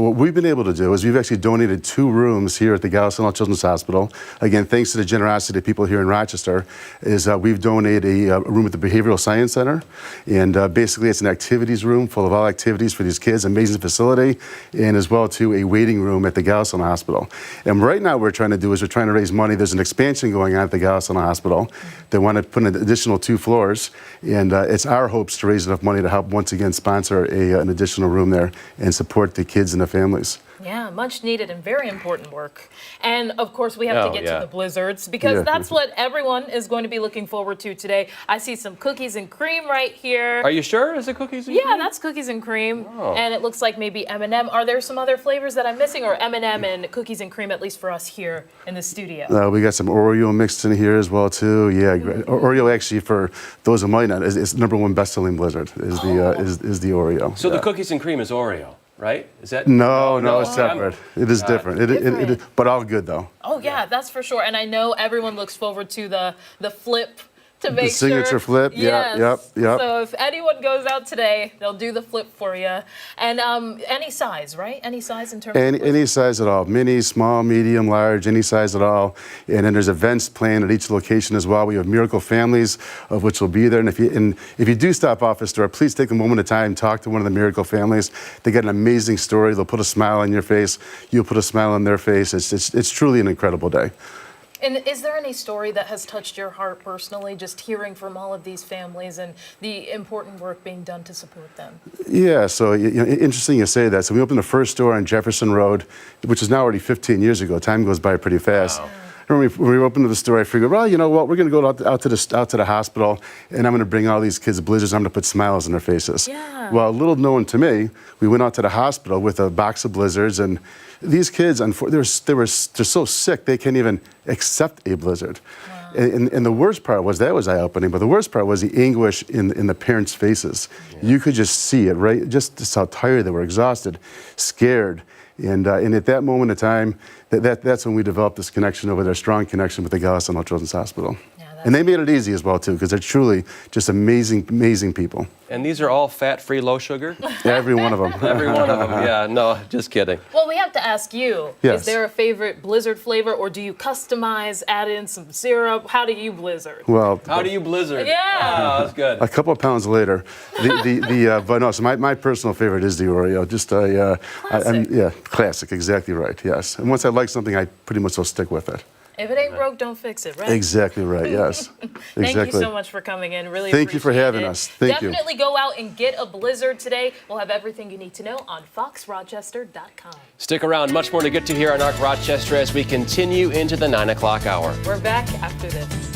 what we've been able to do is we've actually donated 2 rooms here at the Golisano Children's Hospital. Again, thanks to the generosity of people here in Rochester, we've donated a room at the Behavioral Science Center, and basically it's an activities room full of all activities for these kids, amazing facility, and as well to a waiting room at the Golisano Hospital. And right now what we're trying to do is we're trying to raise money. There's an expansion going on at the Golisano Hospital. They want to put an additional 2 floors, and it's our hopes to raise enough money to help once again sponsor an additional room there and support the kids and the families. Yeah, much needed and very important work. And of course, we have to get to the Blizzards because that's what everyone is going to be looking forward to today. I see some cookies and cream right here. Are you sure? Is it cookies and cream? Yeah, that's cookies and cream. Oh. And it looks like maybe M&M. Are there some other flavors that I'm missing, or M&M and cookies and cream, at least for us here in the studio? We got some Oreo mixed in here as well too. Yeah, Oreo actually, for those who might not, is #1 best-selling Blizzard is the Oreo. So the cookies and cream is Oreo, right? Is that no, it's separate. It is different. It is, but all good though. Oh yeah, that's for sure. And I know everyone looks forward to the flip to make The signature sure. flip, Yes. yep. So if anyone goes out today, they'll do the flip for you. And any size, right? Any size in terms of Any size at all, mini, small, medium, large, any size at all. And then there's events planned at each location as well. We have Miracle Families, of which will be there. And if you do stop off the store, please take a moment of time, talk to one of the Miracle Families. They got an amazing story. They'll put a smile on your face. You'll put a smile on their face. It's truly an incredible day. And is there any story that has touched your heart personally, just hearing from all of these families and the important work being done to support them? Yeah, so interesting you say that. So we opened the first store on Jefferson Road, which is now already 15 years ago. Time goes by pretty fast. Wow. When we opened the store, I figured, well, you know what, we're going to go out to the hospital, and I'm going to bring all these kids blizzards. I'm going to put smiles on their faces. Yeah. Well, little known to me, we went out to the hospital with a box of blizzards, and these kids, they're so sick they can't even accept a blizzard. Wow. And the worst part was, that was eye-opening, but the worst part was the anguish in the parents' faces. Yeah. You could just see it, right? Just how tired they were, exhausted, scared. And at that moment of time, that's when we developed this connection over there, strong connection with the Golisano Children's Hospital. Yeah, and they made it easy as well, too, because they're truly just amazing, amazing people. And these are all fat-free, low sugar? Every one of them. Every one of them, yeah. No, just kidding. Well, we have to ask you, yes. Is there a favorite blizzard flavor, or do you customize, add in some syrup? How do you blizzard? Well, how do you blizzard? Yeah. Oh, that's good. A couple of pounds later. But no, so my personal favorite is the Oreo. Just classic. Classic, exactly right, yes. And once I like something, I pretty much will stick with it. If it ain't broke, don't fix it, right? Exactly right, yes. Thank you so much for coming in. Really Thank you for having it. us. Thank you. Definitely go out and get a blizzard today. We'll have everything you need to know on foxrochester.com. Stick around. Much more to get to here on Arc Rochester as we continue into the 9 o'clock hour. We're back after this.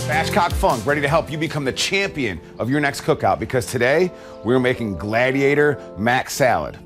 Ashcock Funk, ready to help you become the champion of your next cookout, because today we're making Gladiator Mac Salad.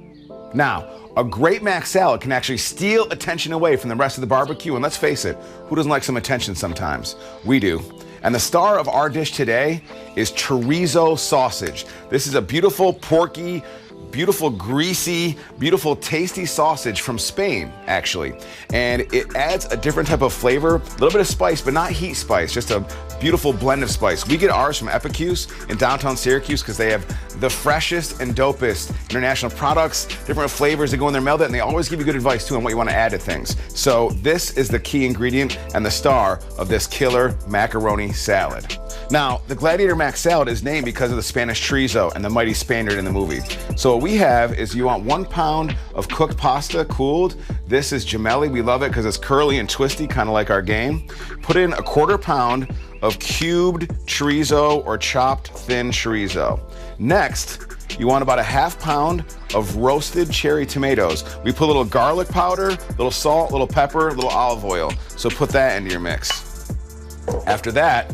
Now, a great Mac Salad can actually steal attention away from the rest of the barbecue, and let's face it, who doesn't like some attention sometimes? We do. And the star of our dish today is chorizo sausage. This is a beautiful, porky, beautiful, greasy, beautiful, tasty sausage from Spain, actually. And it adds a different type of flavor, a little bit of spice, but not heat spice, just a beautiful blend of spice. We get ours from Epicuse in downtown Syracuse because they have the freshest and dopest international products, different flavors that go in their melt it, and they always give you good advice too on what you want to add to things. So this is the key ingredient and the star of this killer macaroni salad. Now, the Gladiator Mac Salad is named because of the Spanish chorizo and the mighty Spaniard in the movie. So what we have is, you want 1 pound of cooked pasta, cooled. This is gemelli. We love it because it's curly and twisty, kind of like our game. Put in 1/4 pound of cubed chorizo or chopped thin chorizo. Next, you want about 1/2 pound of roasted cherry tomatoes. We put a little garlic powder, little salt, little pepper, little olive oil. So put that into your mix. After that,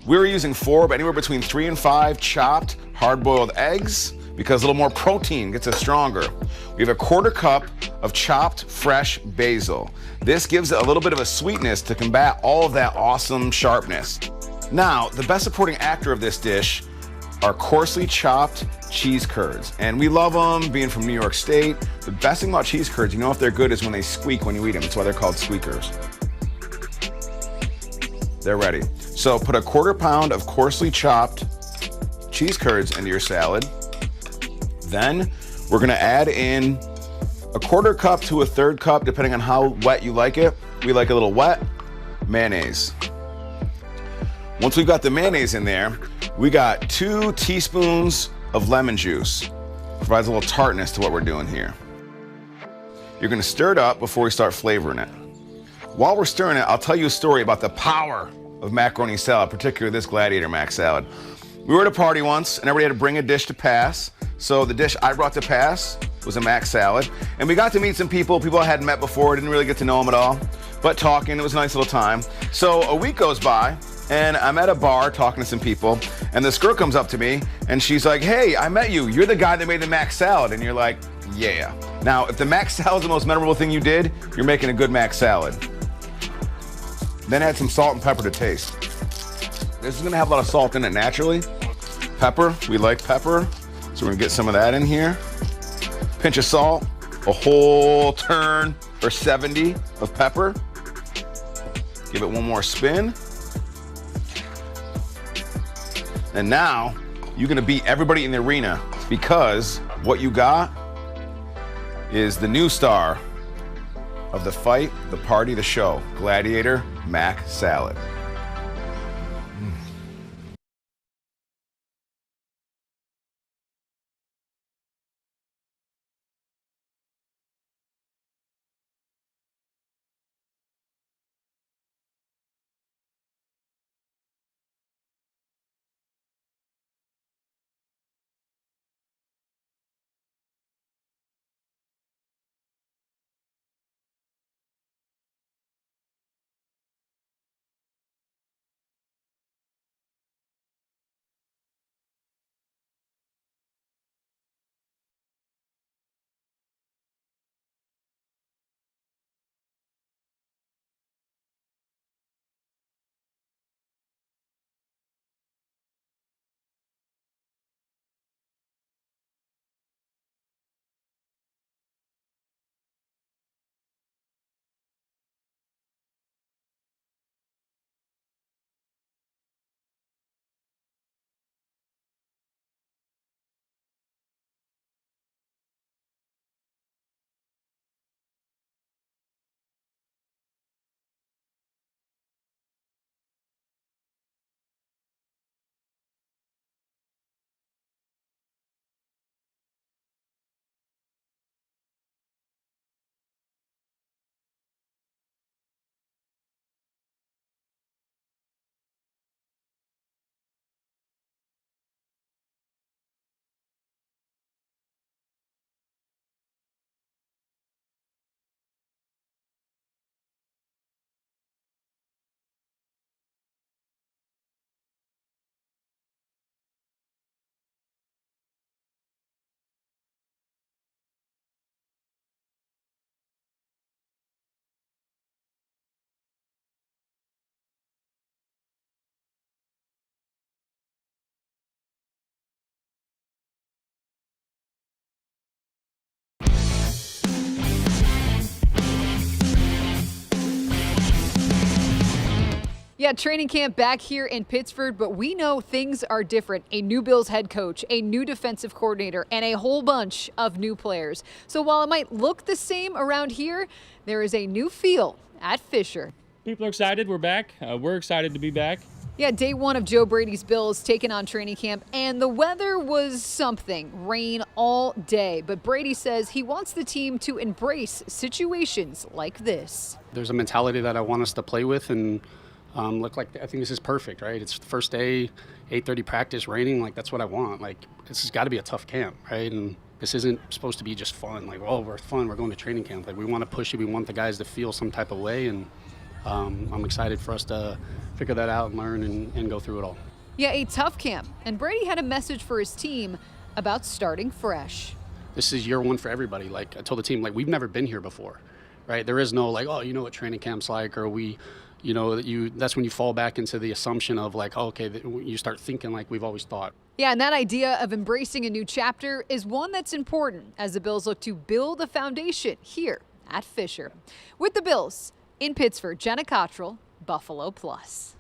we're using 4, but anywhere between 3 and 5 chopped hard-boiled eggs, because a little more protein gets us stronger. We have 1/4 cup of chopped fresh basil. This gives it a little bit of a sweetness to combat all of that awesome sharpness. Now, the best supporting actor of this dish are coarsely chopped cheese curds. And we love them, being from New York State. The best thing about cheese curds, you know if they're good, is when they squeak when you eat them. That's why they're called squeakers. They're ready. So put 1/4 pound of coarsely chopped cheese curds into your salad. Then we're gonna add in 1/4 cup to 1/3 cup, depending on how wet you like it. We like a little wet, mayonnaise. Once we've got the mayonnaise in there, we got 2 teaspoons of lemon juice. Provides a little tartness to what we're doing here. You're gonna stir it up before we start flavoring it. While we're stirring it, I'll tell you a story about the power of macaroni salad, particularly this Gladiator mac salad. We were at a party once and everybody had to bring a dish to pass. So the dish I brought to pass was a mac salad. And we got to meet some people I hadn't met before, didn't really get to know them at all, but talking, it was a nice little time. So a week goes by and I'm at a bar talking to some people and this girl comes up to me and she's like, hey, I met you. You're the guy that made the mac salad. And you're like, yeah. Now, if the mac salad is the most memorable thing you did, you're making a good mac salad. Then add some salt and pepper to taste. This is gonna have a lot of salt in it naturally. Pepper, we like pepper. So we're gonna get some of that in here. Pinch of salt, a whole turn or 70 of pepper. Give it one more spin. And now you're gonna beat everybody in the arena because what you got is the new star of the fight, the party, the show, Gladiator Mac Salad. Yeah, training camp back here in Pittsburgh, but we know things are different. A new Bills head coach, a new defensive coordinator, and a whole bunch of new players. So while it might look the same around here, there is a new feel at Fisher. People are excited. We're back. We're excited to be back. Yeah, day one of Joe Brady's Bills taking on training camp, and the weather was something. Rain all day. But Brady says he wants the team to embrace situations like this. There's a mentality that I want us to play with, and look like I think this is perfect, right? It's the first day, 8:30 practice, raining. Like, that's what I want. Like, this has got to be a tough camp, right? And this isn't supposed to be just fun. Like, oh, we're fun. We're going to training camp. Like, we want to push it. We want the guys to feel some type of way, and I'm excited for us to figure that out and learn and go through it all. Yeah, a tough camp. And Brady had a message for his team about starting fresh. This is year one for everybody. Like, I told the team, like, we've never been here before, right? There is no, like, oh, you know what training camp's like, or that's when you fall back into the assumption of, like, oh, okay, you start thinking like we've always thought. Yeah, and that idea of embracing a new chapter is one that's important as the Bills look to build a foundation here at Fisher. With the Bills in Pittsburgh, Jenna Cottrell, Buffalo Plus.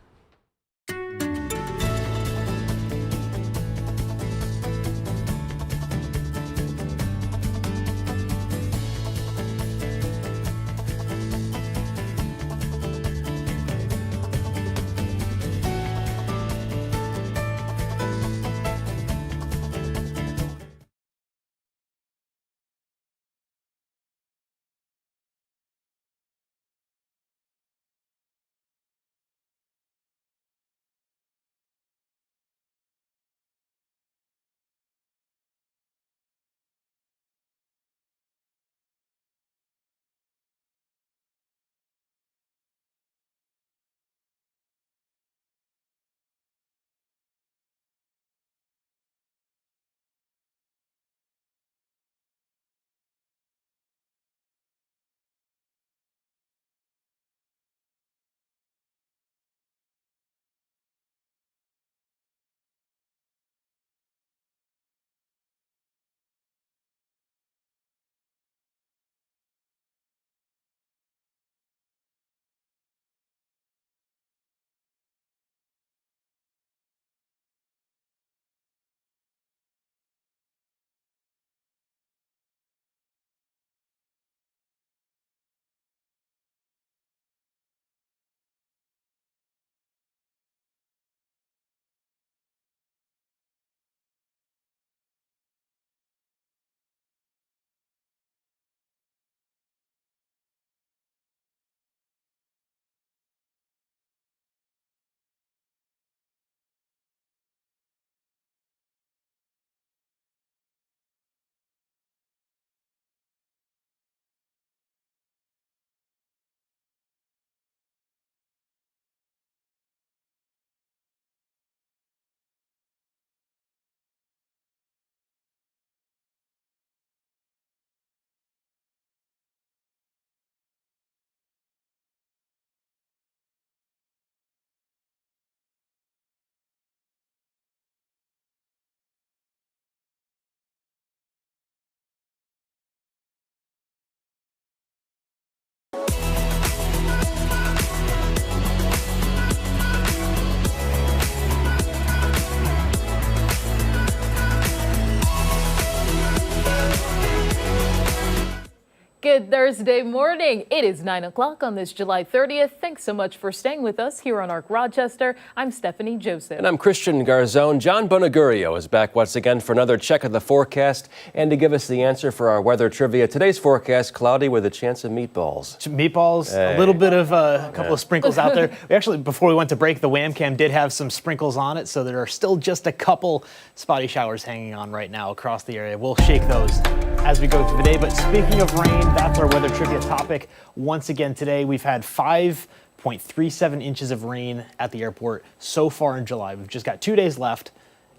Good Thursday morning. It is 9 o'clock on this July 30th. Thanks so much for staying with us here on ARC Rochester. I'm Stephanie Joseph. And I'm Christian Garzone. John Bonagurio is back once again for another check of the forecast and to give us the answer for our weather trivia. Today's forecast, cloudy with a chance of meatballs. Meatballs, a little bit of a couple of sprinkles out there. We actually, before we went to break, the Wham-Cam did have some sprinkles on it, so there are still just a couple spotty showers hanging on right now across the area. We'll shake those as we go through the day. But speaking of rain, that's our weather trivia topic. Once again today, we've had 5.37 inches of rain at the airport so far in July. We've just got 2 days left.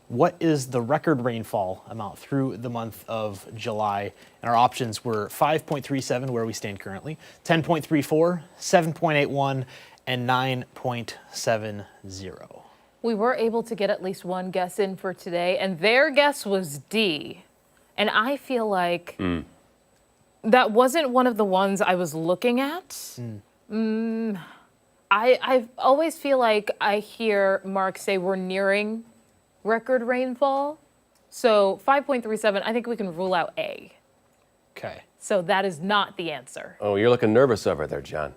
What is the record rainfall amount through the month of July? And our options were 5.37, where we stand currently, 10.34, 7.81, and 9.70. We were able to get at least one guess in for today, and their guess was D. And I feel like that wasn't one of the ones I was looking at. I always feel like I hear Mark say we're nearing record rainfall. So 5.37, I think we can rule out A. Okay. So that is not the answer. Oh, you're looking nervous over there, John.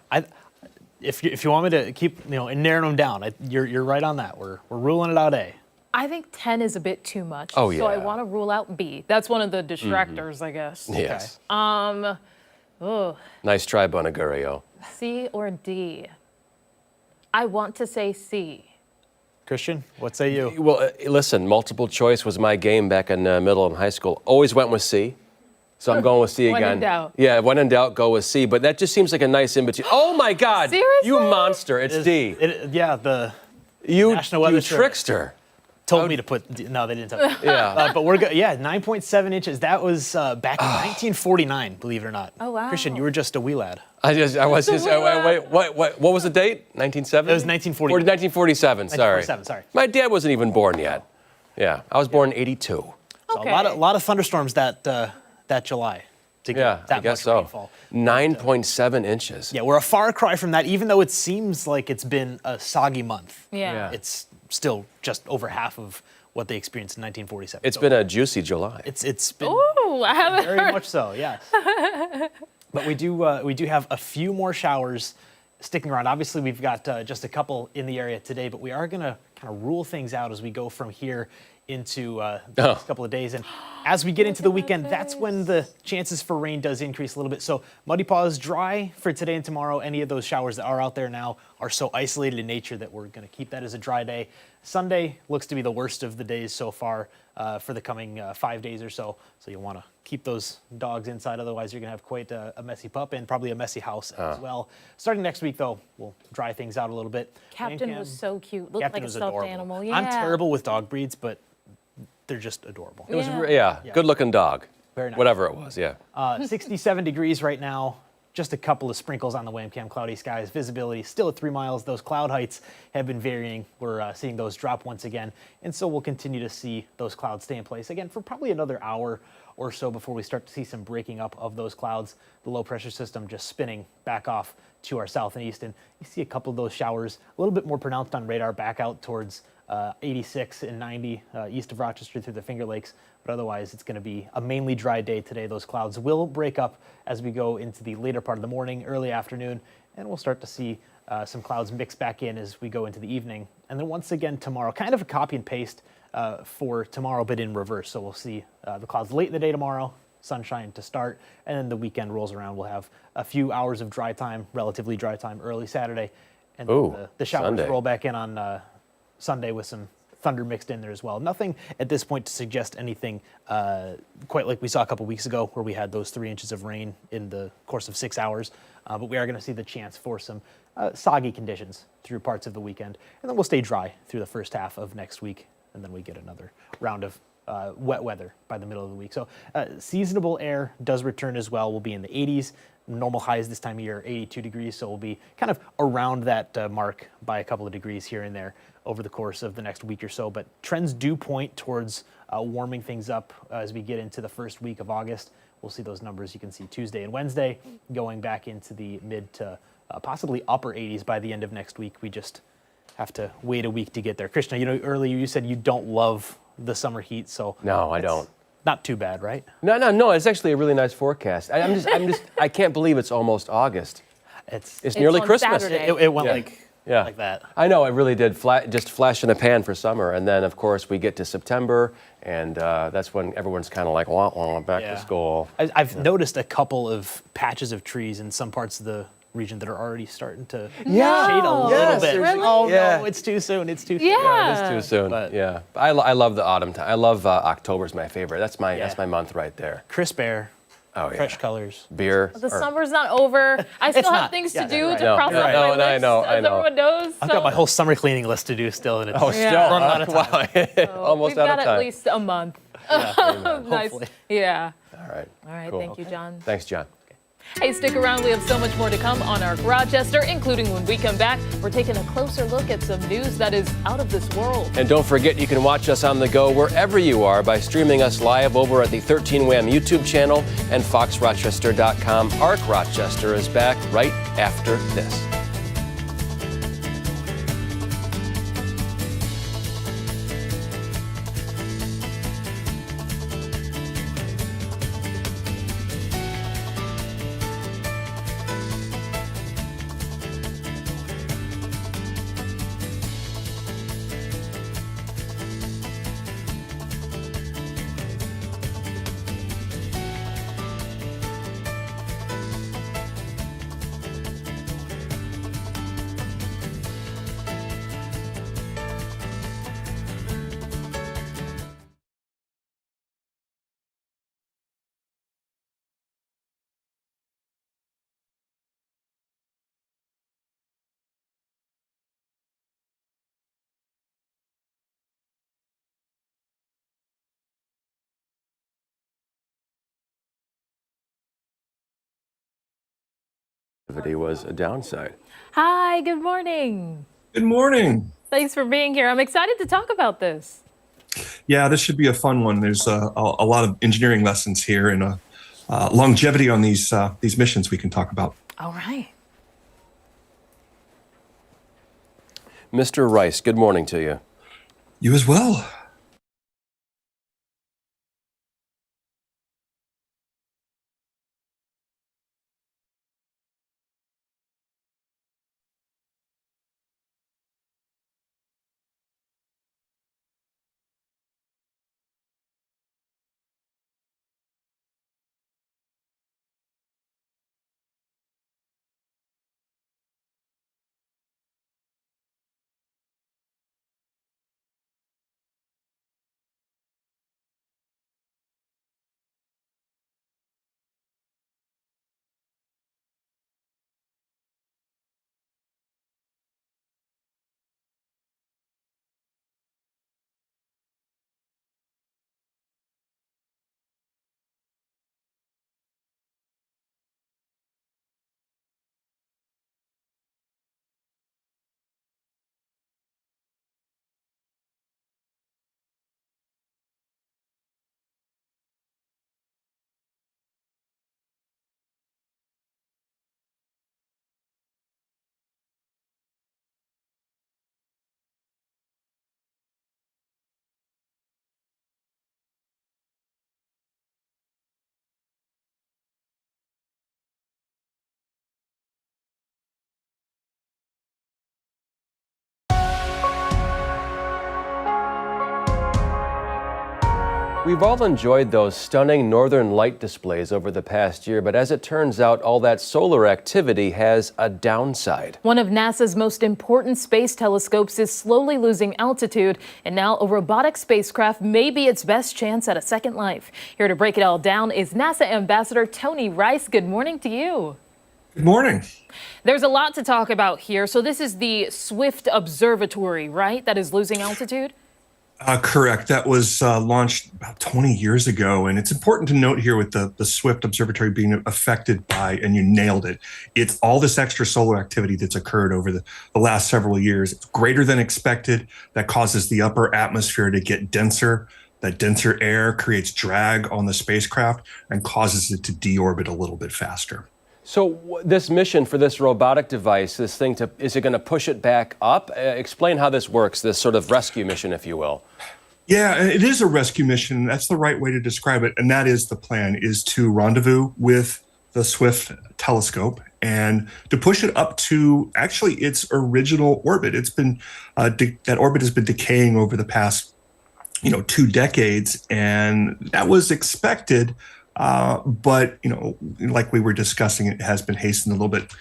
If you want me to keep and narrowing them down, you're right on that. We're ruling it out A. I think 10 is a bit too much. Oh, yeah. So I want to rule out B. That's one of the distractors, I guess. Yes. Okay. Nice try, Bonagurio. C or D? I want to say C. Christian, what say you? Well, listen, multiple choice was my game back in middle and high school. Always went with C. So I'm going with C again. When in doubt. Yeah, when in doubt, go with C. But that just seems like a nice in-between. Oh, my God. Seriously? You monster. It's D. The You National Weather Service trickster. told me to put, no, they didn't tell me. Yeah. But we're good. Yeah, 9.7 inches. That was back in 1949, believe it or not. Oh, wow. Christian, you were just a wee lad. Wait, what was the date? 1970? It was 1940. 1947, sorry. 1947, sorry. My dad wasn't even born yet. Yeah, I was born in 82. So Okay. a lot of thunderstorms that July. To get Yeah, that I guess much so. rainfall. 9.7 inches. Yeah, we're a far cry from that, even though it seems like it's been a soggy month. Yeah. It's still just over half of what they experienced in 1947. It's been a juicy July. It's been Ooh, I haven't very heard. much so, yes. But we do have a few more showers sticking around. Obviously, we've got just a couple in the area today, but we are going to kind of rule things out as we go from here into the next couple of days. And as we get into the weekend, that's when the chances for rain does increase a little bit. So Muddy Paws dry for today and tomorrow. Any of those showers that are out there now are so isolated in nature that we're going to keep that as a dry day. Sunday looks to be the worst of the days so far for the coming 5 days or so. So you'll want to keep those dogs inside. Otherwise, you're going to have quite a messy pup and probably a messy house as well. Starting next week, though, we'll dry things out a little bit. Captain was so cute. Looked Captain like a was stuffed adorable. animal. Yeah. I'm terrible with dog breeds, but they're just adorable. It was, good-looking dog. Very nice. Whatever it was, yeah. 67 degrees right now. Just a couple of sprinkles on the Wham-Cam, cloudy skies. Visibility still at 3 miles. Those cloud heights have been varying. We're seeing those drop once again. And so we'll continue to see those clouds stay in place again for probably another hour or so before we start to see some breaking up of those clouds. The low pressure system just spinning back off to our south and east. And you see a couple of those showers a little bit more pronounced on radar back out towards 86 and 90 east of Rochester through the Finger Lakes. But otherwise, it's going to be a mainly dry day today. Those clouds will break up as we go into the later part of the morning, early afternoon, and we'll start to see some clouds mix back in as we go into the evening. And then once again tomorrow, kind of a copy and paste for tomorrow, but in reverse. So we'll see the clouds late in the day tomorrow, sunshine to start, and then the weekend rolls around. We'll have a few hours of dry time, relatively dry time, early Saturday, and then the showers Sunday. roll back in on Sunday with some thunder mixed in there as well. Nothing at this point to suggest anything quite like we saw a couple weeks ago where we had those 3 inches of rain in the course of 6 hours. But we are going to see the chance for some soggy conditions through parts of the weekend. And then we'll stay dry through the first half of next week. And then we get another round of wet weather by the middle of the week. So seasonable air does return as well. We'll be in the 80s. Normal highs this time of year are 82 degrees, so we'll be kind of around that mark by a couple of degrees here and there over the course of the next week or so. But trends do point towards warming things up as we get into the first week of August. We'll see those numbers. You can see Tuesday and Wednesday going back into the mid to possibly upper 80s by the end of next week. We just have to wait a week to get there. Krishna, earlier you said you don't love the summer heat, so no, I don't. Not too bad, right? No. It's actually a really nice forecast. I can't believe it's almost August. It's nearly on Christmas. Saturday. It went like that. I know, it really did. Just flash in a pan for summer, and then of course we get to September, and that's when everyone's kind of like, wah, back to school. I've noticed a couple of patches of trees in some parts of the region that are already starting to shade a little bit. Really? Oh no, it's too soon. It's too soon. Yeah, it is too soon. But I love the autumn time. I love October's my favorite. That's my month right there. Crisp air. Oh, Fresh colors. Beer. The summer's not over. I still have things to do to cross off my list, I know. as everyone knows. I've got my whole summer cleaning list to do still, and it's still run out of time. Wow. Almost We've out got of time. at least a month. Nice. Hopefully. Yeah. All right. All right. Cool. Thank you, John. Thanks, John. Hey, stick around. We have so much more to come on Arc Rochester, including when we come back, we're taking a closer look at some news that is out of this world. And don't forget, you can watch us on the go wherever you are by streaming us live over at the 13 Wham YouTube channel and foxrochester.com. Arc Rochester is back right after this. Was a downside. Hi, good morning. Good morning. Thanks for being here. I'm excited to talk about this. Yeah, this should be a fun one. There's a lot of engineering lessons here and longevity on these missions we can talk about. All right. Mr. Rice, good morning to you. You as well. We've all enjoyed those stunning northern light displays over the past year, but as it turns out, all that solar activity has a downside. One of NASA's most important space telescopes is slowly losing altitude, and now a robotic spacecraft may be its best chance at a second life. Here to break it all down is NASA Ambassador Tony Rice. Good morning to you. Good morning. There's a lot to talk about here. So this is the Swift Observatory, right, that is losing altitude? Correct. That was launched about 20 years ago. And it's important to note here with the Swift Observatory being affected by, and you nailed it, it's all this extra solar activity that's occurred over the last several years. It's greater than expected. That causes the upper atmosphere to get denser. That denser air creates drag on the spacecraft and causes it to deorbit a little bit faster. So this mission for this robotic device, is it going to push it back up? Explain how this works, this sort of rescue mission, if you will. Yeah, and it is a rescue mission. That's the right way to describe it. And that is the plan, is to rendezvous with the Swift telescope and to push it up to actually its original orbit. It's been, that orbit has been decaying over the past, 2 decades, and that was expected. But, like we were discussing, it has been hastened a little bit.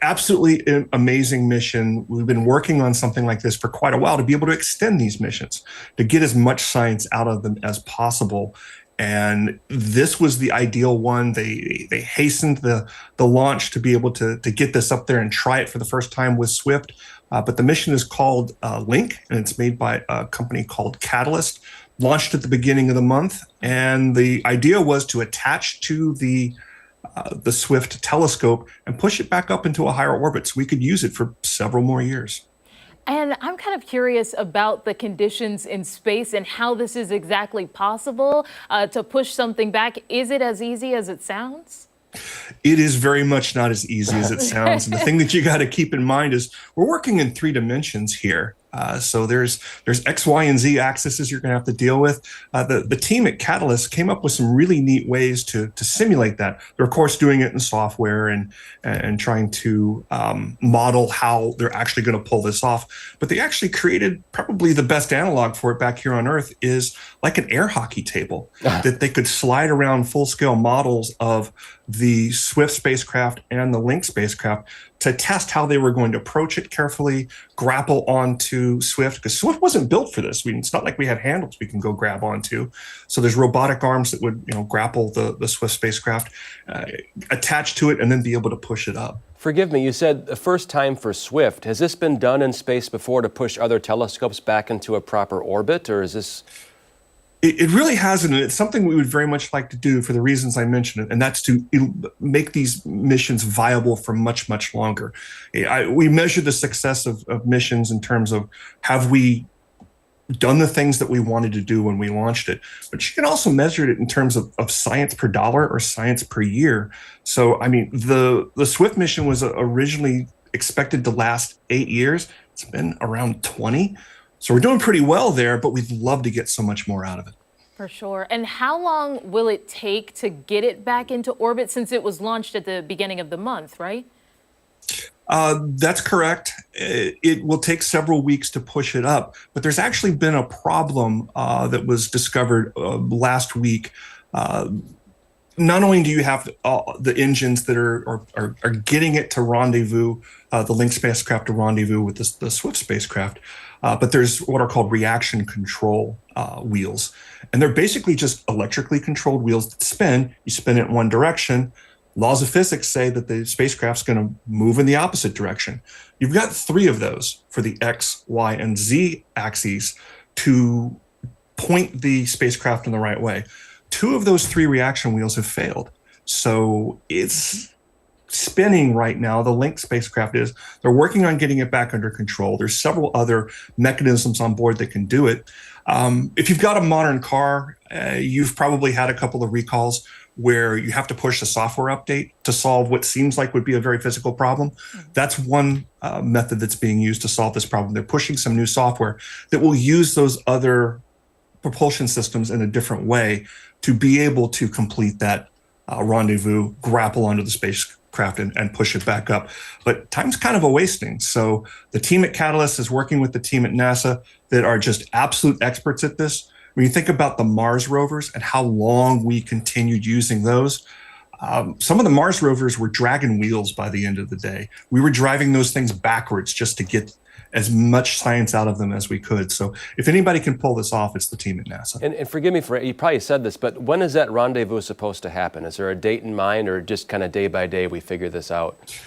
Absolutely amazing mission. We've been working on something like this for quite a while to be able to extend these missions, to get as much science out of them as possible. And this was the ideal one. They hastened the launch to be able to get this up there and try it for the first time with Swift. But the mission is called Link, and it's made by a company called Catalyst. Launched at the beginning of the month, and the idea was to attach to the Swift telescope and push it back up into a higher orbit so we could use it for several more years. And I'm kind of curious about the conditions in space and how this is exactly possible to push something back. Is it as easy as it sounds? It is very much not as easy as it sounds. And the thing that you got to keep in mind is we're working in 3 dimensions here. So there's X, Y, and Z axes you're going to have to deal with. The team at Catalyst came up with some really neat ways to simulate that. They're of course doing it in software and trying to model how they're actually going to pull this off. But they actually created probably the best analog for it back here on Earth is like an air hockey table that they could slide around full-scale models of the Swift spacecraft and the Link spacecraft to test how they were going to approach it carefully, grapple onto Swift, because Swift wasn't built for this. It's not like we have handles we can go grab onto. So there's robotic arms that would grapple the Swift spacecraft, attach to it, and then be able to push it up. Forgive me, you said the first time for Swift. Has this been done in space before to push other telescopes back into a proper orbit, or is this... It really hasn't, and it's something we would very much like to do for the reasons I mentioned, and that's to make these missions viable for much, much longer. We measure the success of missions in terms of have we done the things that we wanted to do when we launched it, but you can also measure it in terms of science per dollar or science per year. So, the Swift mission was originally expected to last 8 years. It's been around 20. So we're doing pretty well there, but we'd love to get so much more out of it. For sure. And how long will it take to get it back into orbit since it was launched at the beginning of the month, right? That's correct. It will take several weeks to push it up, but there's actually been a problem that was discovered last week. Not only do you have the engines that are getting it to rendezvous, the Link spacecraft to rendezvous with the Swift spacecraft, but there's what are called reaction control wheels. And they're basically just electrically controlled wheels that spin. You spin it in one direction. Laws of physics say that the spacecraft's going to move in the opposite direction. You've got 3 of those for the X, Y, and Z axes to point the spacecraft in the right way. 2 of those 3 reaction wheels have failed. So it's spinning right now. The Link spacecraft is. They're working on getting it back under control. There's several other mechanisms on board that can do it. If you've got a modern car, you've probably had a couple of recalls where you have to push a software update to solve what seems like would be a very physical problem. That's one method that's being used to solve this problem. They're pushing some new software that will use those other propulsion systems in a different way to be able to complete that rendezvous, grapple onto the spacecraft and push it back up. But time's kind of a wasting. So the team at Catalyst is working with the team at NASA that are just absolute experts at this. When you think about the Mars rovers and how long we continued using those, some of the Mars rovers were dragging wheels by the end of the day. We were driving those things backwards just to get as much science out of them as we could. So if anybody can pull this off, it's the team at NASA. And forgive me for, you probably said this, but when is that rendezvous supposed to happen? Is there a date in mind, or just kind of day by day we figure this out?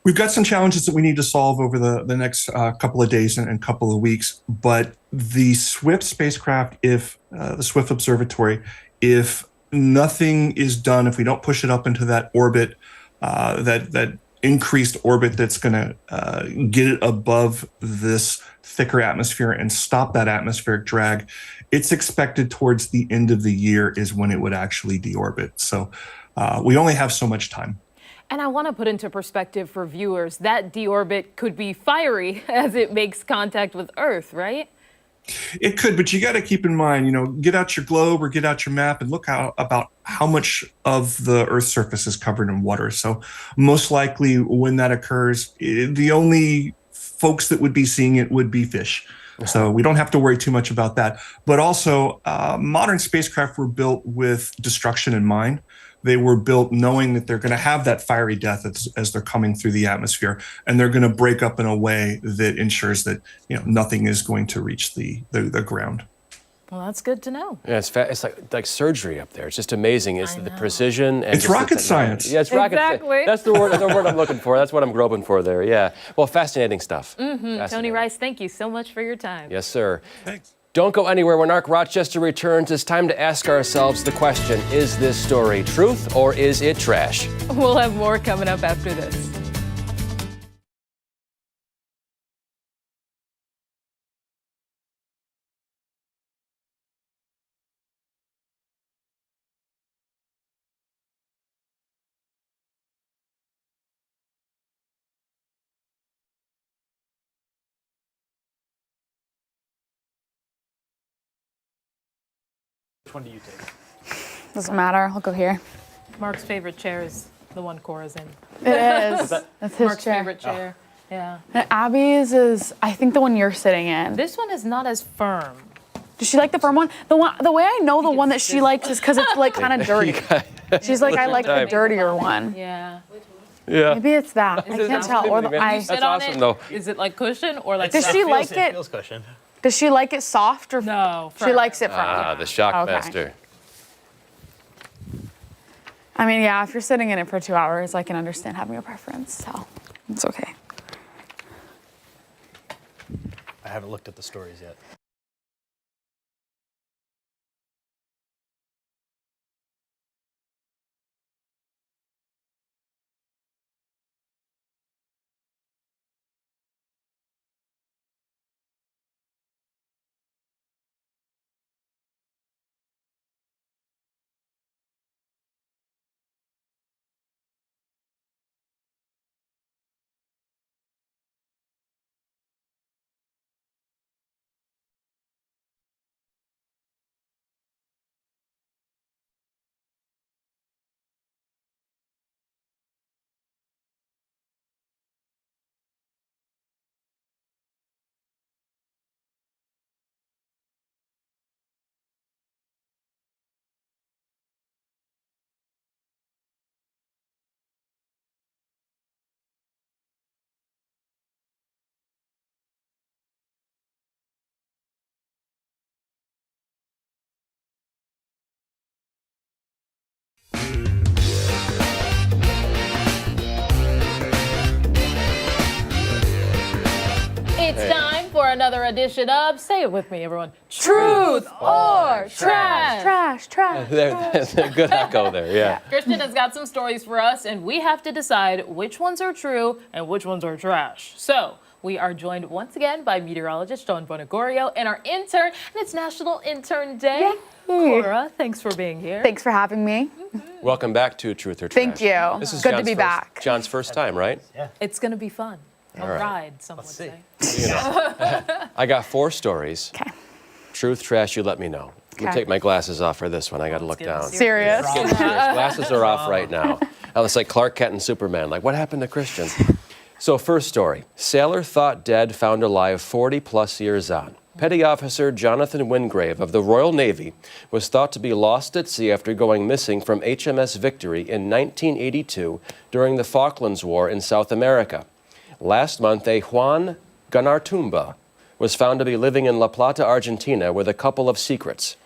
We've got some challenges that we need to solve over the next couple of days and couple of weeks. But the Swift spacecraft, if the Swift Observatory, if nothing is done, if we don't push it up into that orbit, that increased orbit that's going to get it above this thicker atmosphere and stop that atmospheric drag, it's expected towards the end of the year is when it would actually deorbit. So we only have so much time. And I want to put into perspective for viewers, that deorbit could be fiery as it makes contact with Earth, right? It could, but you got to keep in mind, get out your globe or get out your map and look about how much of the Earth's surface is covered in water. So most likely when that occurs, the only folks that would be seeing it would be fish. So we don't have to worry too much about that. But also, modern spacecraft were built with destruction in mind. They were built knowing that they're going to have that fiery death as they're coming through the atmosphere, and they're going to break up in a way that ensures that nothing is going to reach the ground. Well, that's good to know. Yeah, it's like surgery up there. It's just amazing. It's the precision. And It's rocket science. Yeah, it's rocket science. Exactly. That's the word I'm looking for. That's what I'm groping for there. Yeah. Well, fascinating stuff. Tony Rice, thank you so much for your time. Yes, sir. Thanks. Don't go anywhere. When Arc Rochester returns, it's time to ask ourselves the question, is this story truth or is it trash? We'll have more coming up after this. Which one do you take? Doesn't matter. I'll go here. Mark's favorite chair is the one Cora's in. It is. That's his Mark's chair. favorite chair. Yeah. And Abby's is, I think, the one you're sitting in. This one is not as firm. Does she like the firm one? The way I know the one that she likes is because it's like kind of dirty. She's like, I like the dirtier one. Yeah. Yeah. Maybe it's that. I can't tell. Or That's awesome, though. Is it like cushion or like? Does she like it? Feels cushion. Does she like it soft or? No. She likes it firm. Ah, the shock Okay. master. I mean, yeah, if you're sitting in it for 2 hours, I can understand having a preference. So it's okay. I haven't looked at the stories yet. It's time for another edition of, say it with me, everyone, Truth or Trash. Trash, trash. Good echo there, yeah. Christian has got some stories for us, and we have to decide which ones are true and which ones are trash. So we are joined once again by meteorologist John Bonagorio and our intern, and it's National Intern Day. Cora, thanks for being here. Thanks for having me. Welcome back to Truth or Trash. Thank you. This is Good to John's be first- back. John's first time, right? Yeah. It's going to be fun. A All right. ride, some would say. I got 4 stories. Okay. Truth, trash, you let me know. I'm going to take my glasses off for this one. I got to look down. Serious? It's getting serious. Glasses are off right now. It's like Clark Kent and Superman. Like, what happened to Christian? So, first story. Sailor thought dead, found alive 40-plus years on. Petty Officer Jonathan Wingrave of the Royal Navy was thought to be lost at sea after going missing from HMS Victory in 1982 during the Falklands War in South America. Last month, a Juan Ganartumba was found to be living in La Plata, Argentina, with a couple of secrets.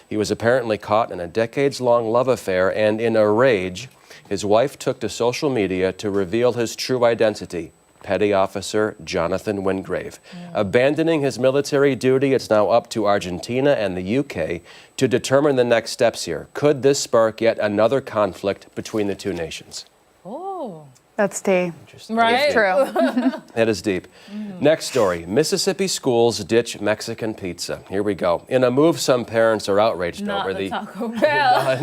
He was apparently caught in a decades-long love affair, and in a rage, his wife took to social media to reveal his true identity, Petty Officer Jonathan Wingrave. Abandoning his military duty, it's now up to Argentina and the UK to determine the next steps here. Could this spark yet another conflict between the two nations? Oh. That's deep. Right? It's true. That is deep. Next story. Mississippi schools ditch Mexican pizza. Here we go. In a move some parents are outraged Not over the Taco Bell.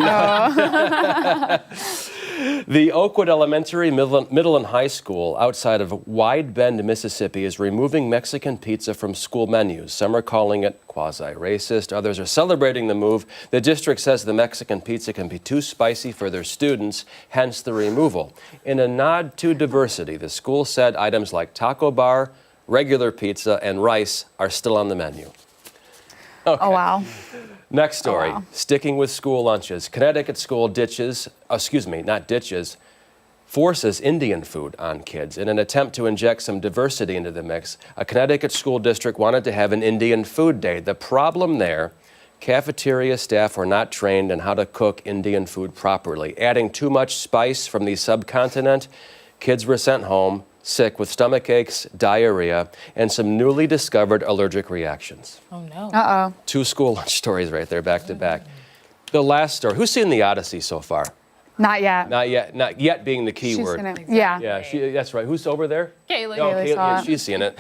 The Oakwood Elementary, Middle and High School outside of Wide Bend, Mississippi is removing Mexican pizza from school menus. Some are calling it quasi-racist. Others are celebrating the move. The district says the Mexican pizza can be too spicy for their students, hence the removal. In a nod to diversity, the school said items like taco bar, regular pizza, and rice are still on the menu. Okay. Oh, wow. Next story, Oh, wow. Sticking with school lunches. Connecticut school forces Indian food on kids. In an attempt to inject some diversity into the mix, a Connecticut school district wanted to have an Indian food day. The problem there, cafeteria staff were not trained on how to cook Indian food properly. Adding too much spice from the subcontinent, kids were sent home sick with stomach aches, diarrhea, and some newly discovered allergic reactions. Oh, no. Uh-oh. 2 school lunch stories right there, back to back. The last story. Who's seen The Odyssey so far? Not yet. Not yet. Not yet being the key She's word. gonna- yeah. Yeah, that's right. Who's over there? Kaylee. Oh, Kaylee saw it. she's seen it.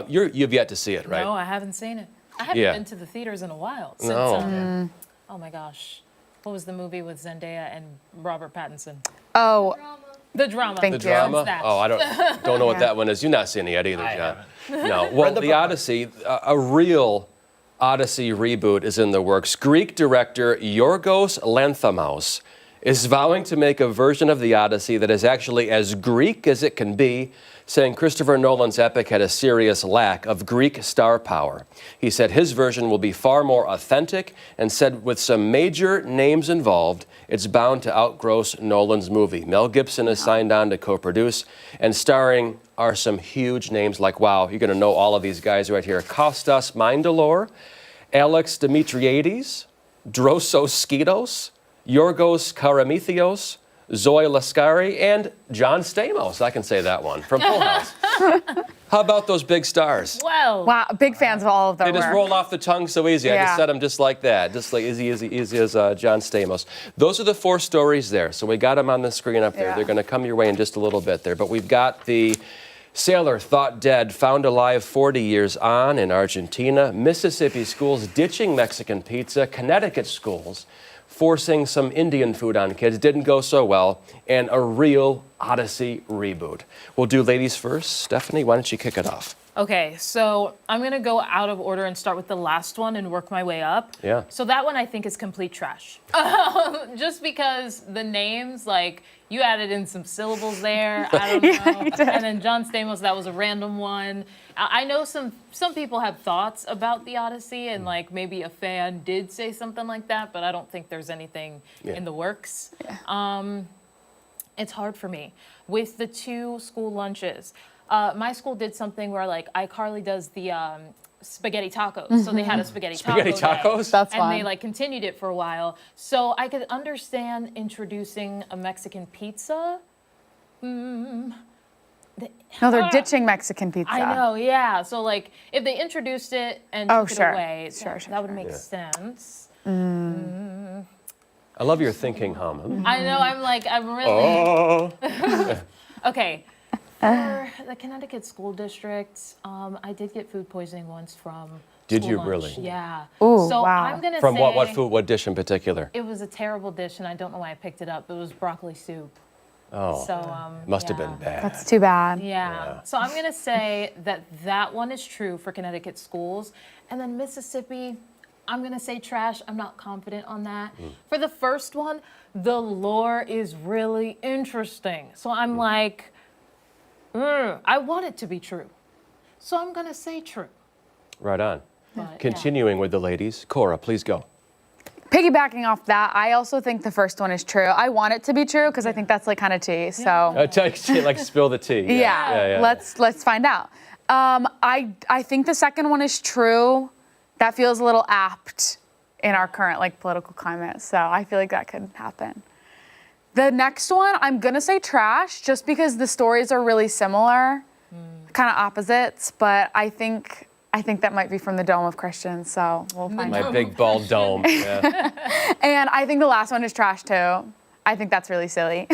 You've yet to see it, right? No, I haven't seen it. I haven't Yeah. been to the theaters in a while. Since, No. oh my gosh. What was the movie with Zendaya and Robert Pattinson? Oh, The drama. Thank The you. drama? That. Oh, I don't know what Yeah. that one is. You've not seen it yet either, John. haven't. No. Well, The Odyssey, a real Odyssey reboot is in the works. Greek director Yorgos Lanthimos is vowing to make a version of The Odyssey that is actually as Greek as it can be, saying Christopher Nolan's epic had a serious lack of Greek star power. He said his version will be far more authentic and said with some major names involved, it's bound to outgross Nolan's movie. Mel Gibson is signed on to co-produce, and starring are some huge names like, wow, you're going to know all of these guys right here. Kostas Mindalor, Alex Dimitriades, Drosos Skidos, Yorgos Karamithios, Zoe Lascari, and John Stamos. I can say that one, from Full House. How about those big stars? Well. wow. Big fans of all of their They just work. roll off the tongue so easy. I Yeah. just said them just like that, just like easy as John Stamos. Those are the 4 stories there. So we got them on the screen up there. Yeah. They're going to come your way in just a little bit there. But we've got the sailor thought dead, found alive 40 years on in Argentina. Mississippi schools ditching Mexican pizza. Connecticut schools forcing some Indian food on kids. Didn't go so well. And a real Odyssey reboot. We'll do ladies first. Stephanie, why don't you kick it off? Okay, so I'm going to go out of order and start with the last one and work my way up. Yeah. So that one I think is complete trash. Just because the names, like, you added in some syllables there. I don't know. And then John Stamos, that was a random one. I know some people have thoughts about the Odyssey, and like maybe a fan did say something like that, but I don't think there's anything in the works. It's hard for me. With the 2 school lunches, my school did something where like iCarly does the spaghetti tacos. So they had a spaghetti Spaghetti taco tacos? day, That's and fun. they like continued it for a while. So I could understand introducing a Mexican pizza. No, they're ditching Mexican pizza. I know, yeah. So like if they introduced it and Oh, took sure. it away, Sure, that would make sense. I love your thinking, hum. I know, I'm really... Oh. Okay, for the Connecticut school district, I did get food poisoning once from Did school you lunch. really? Yeah. Ooh, so wow. I'm gonna From say what food, what dish in particular? it was a terrible dish, and I don't know why I picked it up. It was broccoli soup. Oh, So must have yeah. been bad. That's too bad. Yeah. So I'm gonna say that one is true for Connecticut schools, and then Mississippi, I'm gonna say trash. I'm not confident on that. For the first one, the lore is really interesting. So I'm like, I want it to be true. So I'm gonna say true. Right on. But, Continuing with the ladies, Cora, please go. Piggybacking off that, I also think the first one is true. I want it to be true because I think that's like kind of tea. So Like spill the tea. yeah. Let's find out. I think the second one is true. That feels a little apt in our current like political climate. So I feel like that could happen. The next one, I'm gonna say trash, just because the stories are really similar, kind of opposites. But I think that might be from the Dome of Christians. So we'll find out. My big bald dome. Yeah. And I think the last one is trash too. I think that's really silly.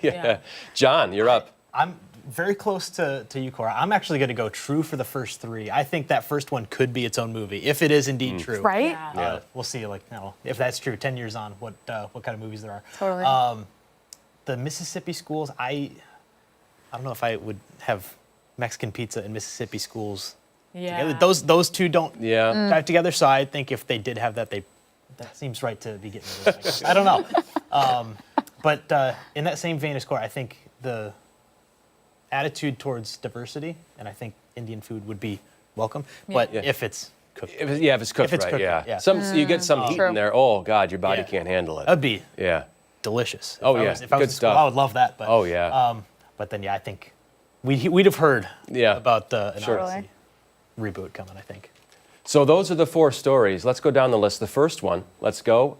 Yeah. John, you're up. I'm very close to you, Cora. I'm actually going to go true for the first 3. I think that first one could be its own movie, if it is indeed true. Right? Yeah. We'll see, if that's true, 10 years on, what kind of movies there are. Totally. the Mississippi schools, I don't know if I would have Mexican pizza in Mississippi schools together. Those two don't drive together. So I think if they did have that, that seems right to be getting rid of those. I don't know. But in that same vein as Cora, I think the attitude towards diversity, and I think Indian food would be welcome. But if it's cooked, if it's cooked right, you get some heat in there. Oh God, your body can't handle it. That'd be delicious. If I was good stuff. I would love that. But, but then I think we'd have heard about an Odyssey reboot coming. I think. So those are the 4 stories. Let's go down the list. The first one, let's go.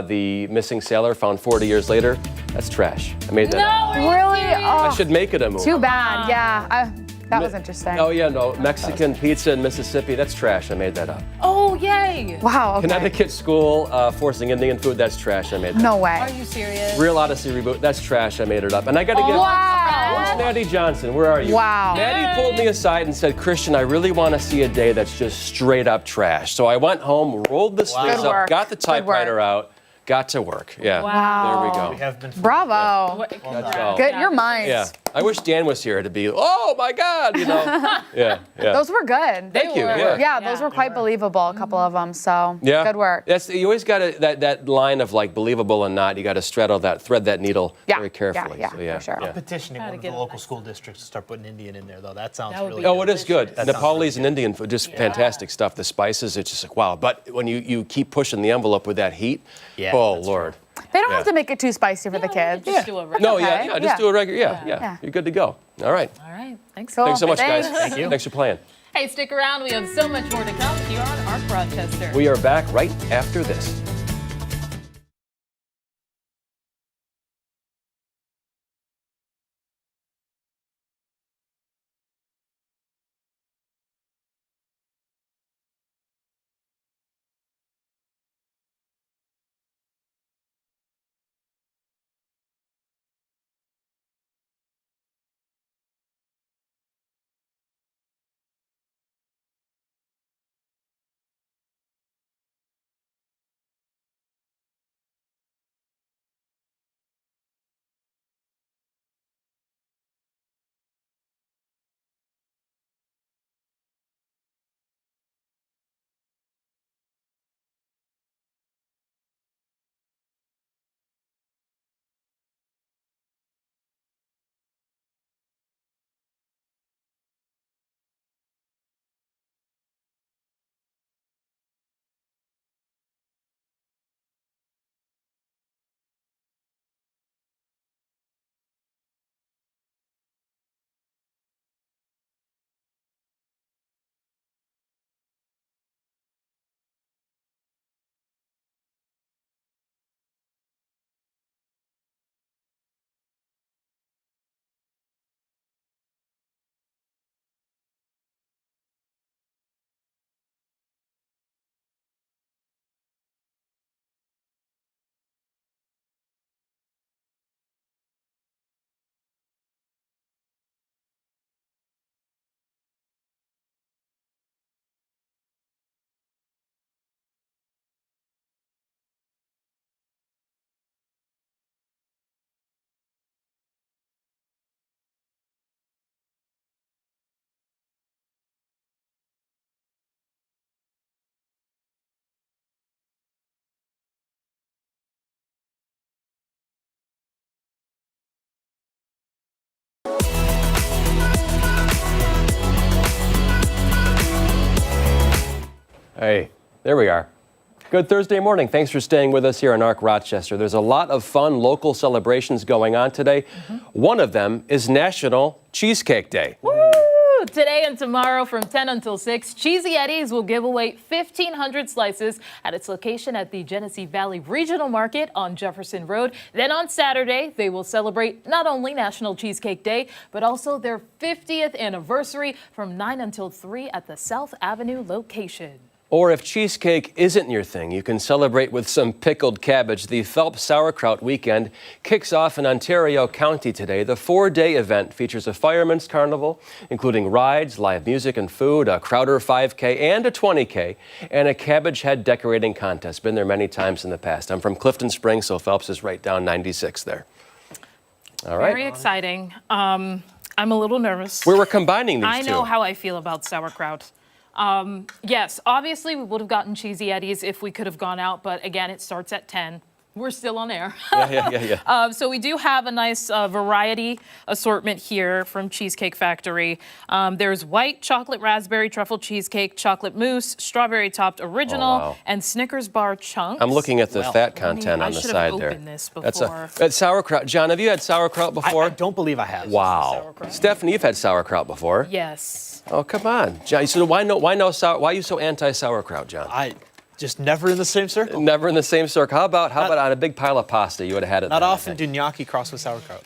The missing sailor found 40 years later. That's trash. I made that up. Really? I should make it a movie. Too bad. Yeah. That was interesting. Oh, yeah, no. Mexican pizza in Mississippi, that's trash. I made that up. Oh, yay. Wow, okay. Connecticut school forcing Indian food, that's trash. I made that No up. way. Are you serious? Real Odyssey reboot, that's trash. I made it up. And I got to give... Where's Maddie Johnson? Where are you? Wow. Maddie pulled me aside and said, Christian, I really want to see a day that's just straight up trash. So I went home, rolled the sleeves up, got the typewriter out, got to work. Yeah. Wow. There we go. We have been Bravo. Good, your minds. Yeah. I wish Dan was here to be, oh my God, Yeah. Those were good. Thank you. Yeah, those were quite believable, a couple of them. So good work. You always got to, that line of like believable and not, you got to thread that needle very carefully. For sure. I'm petitioning one of the local school districts to start putting Indian in there, though. That sounds really Oh, good. it is good. Nepalese and Indian food, just fantastic stuff. The spices, it's just like, wow. But when you keep pushing the envelope with that heat, oh, Lord. They don't have to make it too spicy for the kids. Just do a regular. No, just do a regular, You're good to go. All right. All right. Thanks. Thanks so much, guys. Thank you. Thanks for playing. Hey, stick around. We have so much more to come here on Arc Rochester. We are back right after this. Hey, there we are. Good Thursday morning. Thanks for staying with us here on Arc Rochester. There's a lot of fun local celebrations going on today. One of them is National Cheesecake Day. Woo! Today and tomorrow from 10 until 6, Cheesy Eddie's will give away 1,500 slices at its location at the Genesee Valley Regional Market on Jefferson Road. Then on Saturday, they will celebrate not only National Cheesecake Day, but also their 50th anniversary from 9 until 3 at the South Avenue location. Or if cheesecake isn't your thing, you can celebrate with some pickled cabbage. The Phelps Sauerkraut Weekend kicks off in Ontario County today. The 4-day event features a fireman's carnival, including rides, live music and food, a Crowder 5K and a 20K, and a cabbage head decorating contest. Been there many times in the past. I'm from Clifton Springs, so Phelps is right down 96 there. All right. Very exciting. I'm a little nervous. We were combining these I two. know how I feel about sauerkraut. Yes, obviously we would have gotten Cheesy Eddie's if we could have gone out, but again, it starts at 10. We're still on air. Yeah. So we do have a nice variety assortment here from Cheesecake Factory. There's white chocolate raspberry truffle cheesecake, chocolate mousse, strawberry topped original, and Snickers bar chunks. I'm looking at the fat content on the side there. This That's sauerkraut. John, have you had sauerkraut before? I don't believe I have. Wow. Stephanie, you've had sauerkraut before. Yes. Oh, come on, John. So why are you so anti-sauerkraut, John? I just never in the same circle. Never in the same circle. How about on a big pile of pasta? You would have had it. Not often do gnocchi cross with sauerkraut.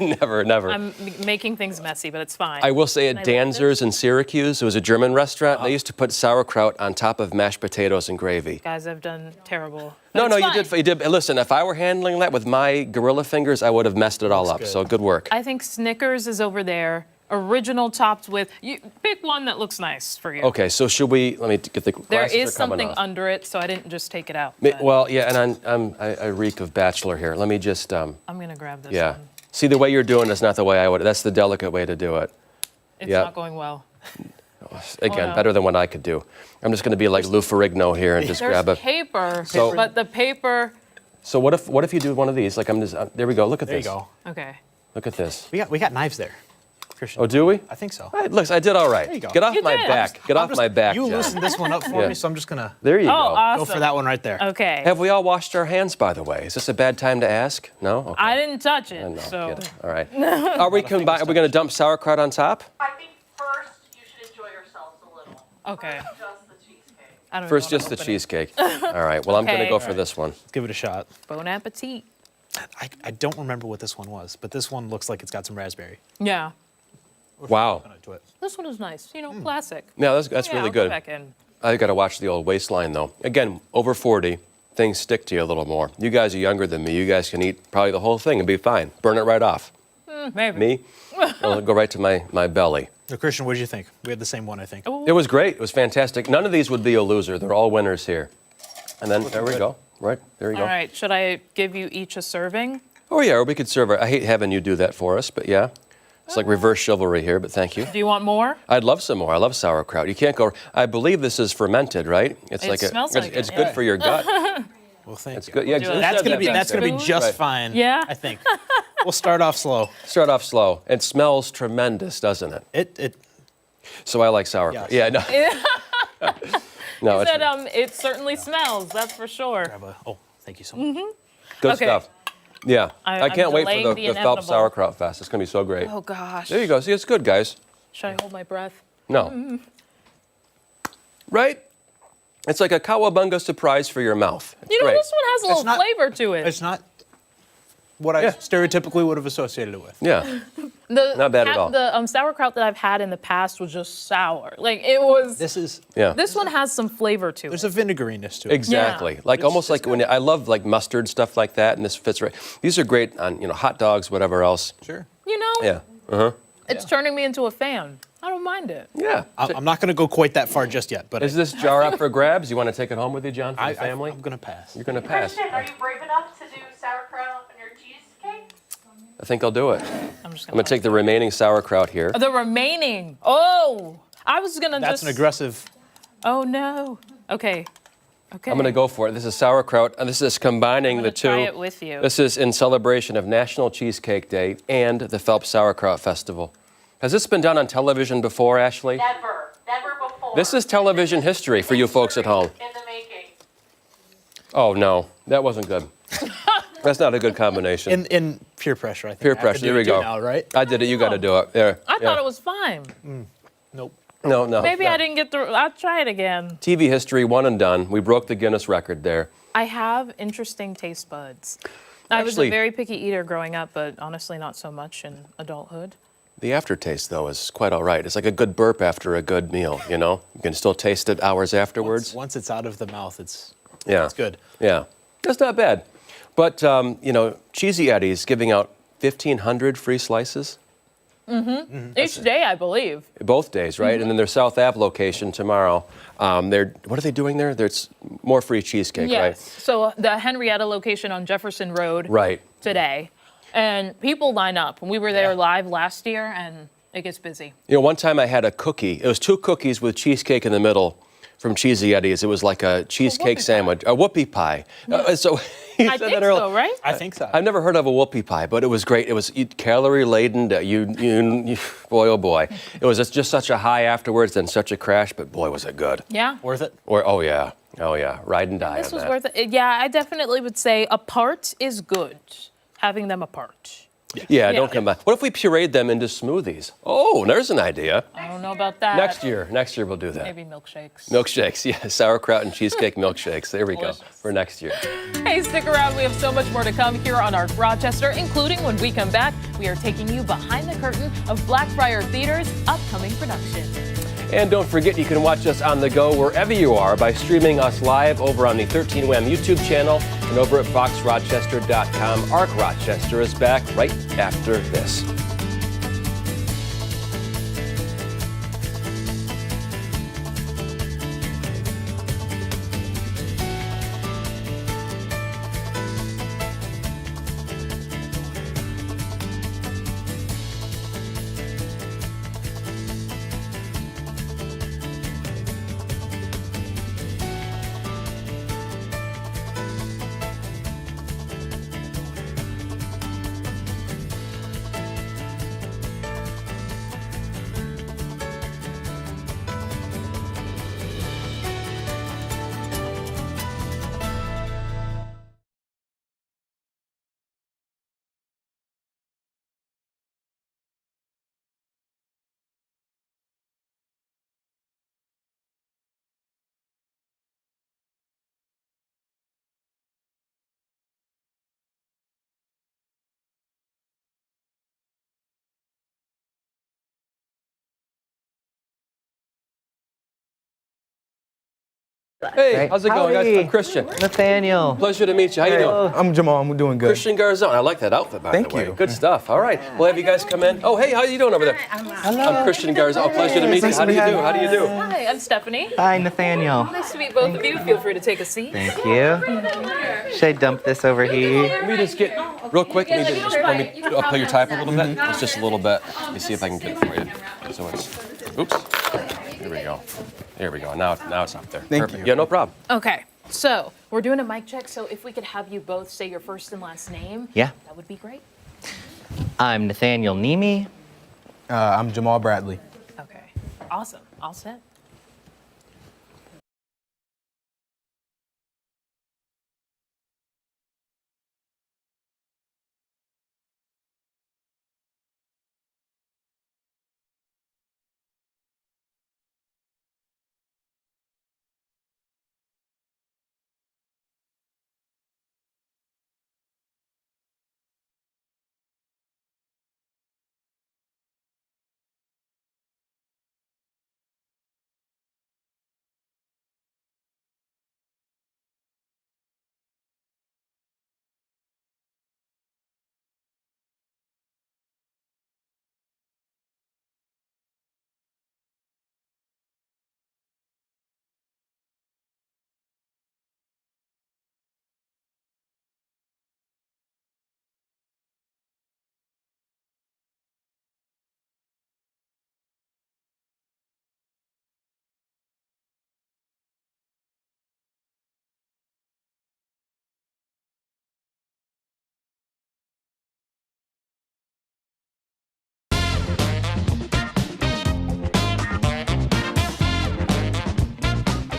Never. I'm making things messy, but it's fine. I will say at Danzer's in Syracuse, it was a German restaurant. They used to put sauerkraut on top of mashed potatoes and gravy. Guys, I've done terrible. No, you did. Listen, if I were handling that with my gorilla fingers, I would have messed it all up. So good work. I think Snickers is over there. Original topped with, you pick one that looks nice for you. Okay, so should we, let me get the glasses. There is are coming something off. under it, so I didn't just take it out. Well, yeah, and I reek of Bachelor here. Let me just. I'm going to grab this Yeah. one. See, the way you're doing is not the way I would. That's the delicate way to do it. It's not going well. Again, better than what I could do. I'm just going to be like Lou Ferrigno here and just grab a. There's paper, but the paper. So what if you do one of these? Like I'm just. There we go. Look at this. There you go. Okay. Look at this. We got knives there. Christian. Oh, do we? I think so. Look, I did all right. There you go. Get off my back. Get off my back, You John. loosened this one up for me, so I'm just going to There you go. Awesome. go for that one right there. Okay. Have we all washed our hands, by the way? Is this a bad time to ask? No? Okay. I didn't touch it, No, so. kidding. All right. Are we going to dump sauerkraut on top? I think first you should enjoy yourselves a little. Okay. Just the cheesecake. I don't First, know just the cheesecake. All right. Well, I'm going to Okay. go for this one. Let's give it a shot. Bon appetit. I don't remember what this one was, but this one looks like it's got some raspberry. Yeah. Wow. This one is nice. Classic. Yeah, that's really I'll good. Go back in. I got to watch the old waistline, though. Again, over 40, things stick to you a little more. You guys are younger than me. You guys can eat probably the whole thing and be fine. Burn it right off. Maybe. Me? It'll go right to my belly. Now, Christian, what did you think? We had the same one, I think. It was great. It was fantastic. None of these would be a loser. They're all winners here. And then there we go. Right, there you go. All right. Should I give you each a serving? Oh, yeah, or we could serve it. I hate having you do that for us, but yeah. It's like reverse chivalry here, but thank you. Do you want more? I'd love some more. I love sauerkraut. You can't go. I believe this is fermented, right? It smells like it's it, good yeah. for your gut. Well, thank It's you. good. Yeah, That's gonna be just Right. fine. Yeah? I think. We'll start off slow. Start off slow. It smells tremendous, doesn't it? It. So I like sauerkraut. Yes. Yeah, no. No, He it's said it certainly smells. That's for sure. Thank you so much. good okay. stuff. Yeah, I'm I can't wait for delaying the the Phelps inevitable. Sauerkraut Fest. It's going to be so great. Oh gosh. There you go. See, it's good, guys. Should I hold my breath? No. Right? It's like a cowabunga surprise for your mouth. It's You know, great. this one has a little flavor to it. It's not what I stereotypically would have associated it with. Yeah. Not bad at all. The sauerkraut that I've had in the past was just sour. Like it was. This one has some flavor to it. There's a vinegariness to it. Exactly. Like almost like when I love like mustard stuff like that, and this fits right. These are great on hot dogs, whatever else. Sure. You know, Yeah. it's turning me into a fan. I don't mind it. Yeah. I'm not going to go quite that far just yet, but Is this jar up for grabs? You want to take it home with you, John, for the family? I'm going to pass. You're going to pass. Christian, are you brave enough to do sauerkraut on your cheesecake? I think I'll do it. I'm going to take the remaining sauerkraut here. The remaining. Oh, I was gonna That's just. an aggressive. Oh no. Okay. Okay. I'm going to go for it. This is sauerkraut, and this is combining the two. try it with you. This is in celebration of National Cheesecake Day and the Phelps Sauerkraut Festival. Has this been done on television before, Ashley? Never before. This is television history for you folks at home. In the making. Oh, no. That wasn't good. That's not a good combination. In peer pressure, I think. Peer I have to pressure. do There we it go. now, right? I did it. You got to do it. There. I thought it was fine. Nope. No. Maybe no. I didn't get through. I'll try it again. TV history, one and done. We broke the Guinness record there. I have interesting taste buds. I was Actually- a very picky eater growing up, but honestly, not so much in adulthood. The aftertaste, though, is quite all right. It's like a good burp after a good meal, you know? You can still taste it hours afterwards. Once it's out of the mouth, it's Yeah. good. Yeah. That's not bad. But, Cheesy Eddie's giving out 1,500 free slices. Each day, I believe. Both days, right? And then their South Ave location tomorrow. What are they doing there? There's more free cheesecake, Yes. right? So the Henrietta location on Jefferson Road Right. today. And people line up. When we were there live last year, and it gets busy. You know, one time I had a cookie. It was 2 cookies with cheesecake in the middle from Cheesy Eddie's. It was like a cheesecake sandwich, a whoopie pie. So you said that earlier. So, right? I think so. I've never heard of a whoopie pie, but it was great. It was calorie laden. Boy, oh boy. It was just such a high afterwards, then such a crash, but boy, was it good. Yeah. Worth it? Oh yeah, ride and die This on was that. worth it. Yeah, I definitely would say apart is good. Having them apart. Yeah, don't come back. What if we pureed them into smoothies? Oh, there's an idea. I don't know about that. Next year we'll do that. Maybe milkshakes. Milkshakes, yeah, sauerkraut and cheesecake milkshakes. There we go, for next year. Hey, stick around. We have so much more to come here on Art Rochester, including when we come back, we are taking you behind the curtain of Blackfriars Theatre's upcoming production. And don't forget, you can watch us on the go wherever you are by streaming us live over on the 13WHAM YouTube channel and over at foxrochester.com. Arc Rochester is back right after this. Hey, how's it going, guys? I'm Christian. Nathaniel. Pleasure to meet you. How you doing? I'm Jamal. I'm doing good. Christian Garzon. I like that outfit, by the way. Thank you. Good stuff. All right. Well, have you guys come in? Oh, hey, how you doing over there? Hello. I'm Christian Garzon. Oh, pleasure to meet you. How do you do? How do you do? Hi, I'm Stephanie. Hi, Nathaniel. Nice to meet both of you. Feel free to take a seat. Thank you. Should I dump this over here? Let me just get, real quick, let me pull your tie up a little bit. It's just a little bit. Let me see if I can get it for you. So it's, oops. Here we go. There we go. Now it's up there. Thank Perfect. you. Yeah, no problem. Okay, so we're doing a mic check, so if we could have you both say your first and last name, Yeah. that would be great. I'm Nathaniel Nemi. I'm Jamal Bradley. Okay, awesome. All set.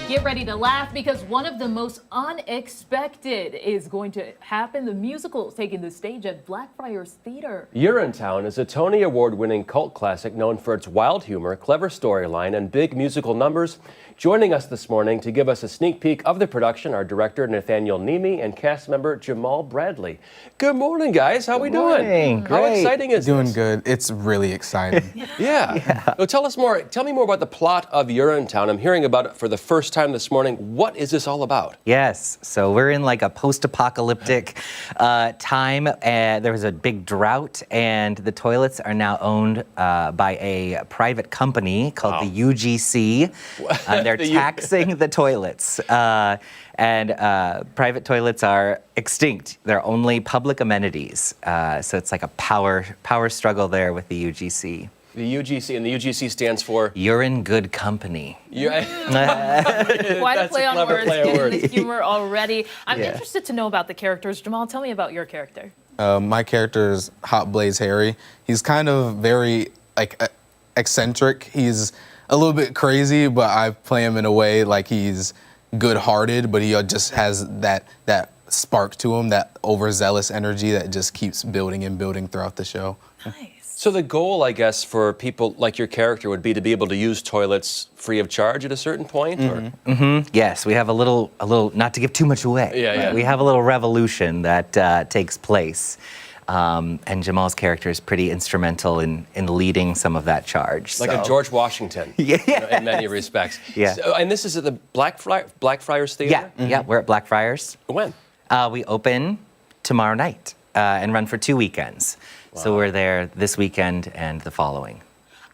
Get ready to laugh because one of the most unexpected is going to happen. The musical is taking the stage at Blackfriars Theatre. Urinetown is a Tony Award-winning cult classic known for its wild humor, clever storyline, and big musical numbers. Joining us this morning to give us a sneak peek of the production are director Nathaniel Nemi and cast member Jamal Bradley. Good morning, guys. How we doing? Great. How exciting is Doing this? good. It's really exciting. Yeah. So tell me more about the plot of Urinetown. I'm hearing about it for the first time Showtime this morning. What is this all about? Yes, so we're in like a post-apocalyptic time. There was a big drought, and the toilets are now owned by a private company called the UGC. They're taxing the toilets. And private toilets are extinct. They're only public amenities. So it's like a power struggle there with the UGC. The UGC, and the UGC stands for? You're in good company. Quite a play on words, getting the humor already. I'm interested to know about the characters. Jamal, tell me about your character. My character is Hot Blaze Harry. He's kind of very eccentric. He's a little bit crazy, but I play him in a way like he's good-hearted, but he just has that spark to him, that overzealous energy that just keeps building and building throughout the show. Nice. So the goal, I guess, for people like your character would be to be able to use toilets free of charge at a certain point? Yes, we have a little, not to give too much away. Yeah. We have a little revolution that takes place. And Jamal's character is pretty instrumental in leading some of that charge. Like a George Washington, in many respects. Yeah. So, and this is at the Blackfriars Theatre? Yeah, we're at Blackfriars. When? We open tomorrow night and run for 2 weekends. Wow. So we're there this weekend and the following.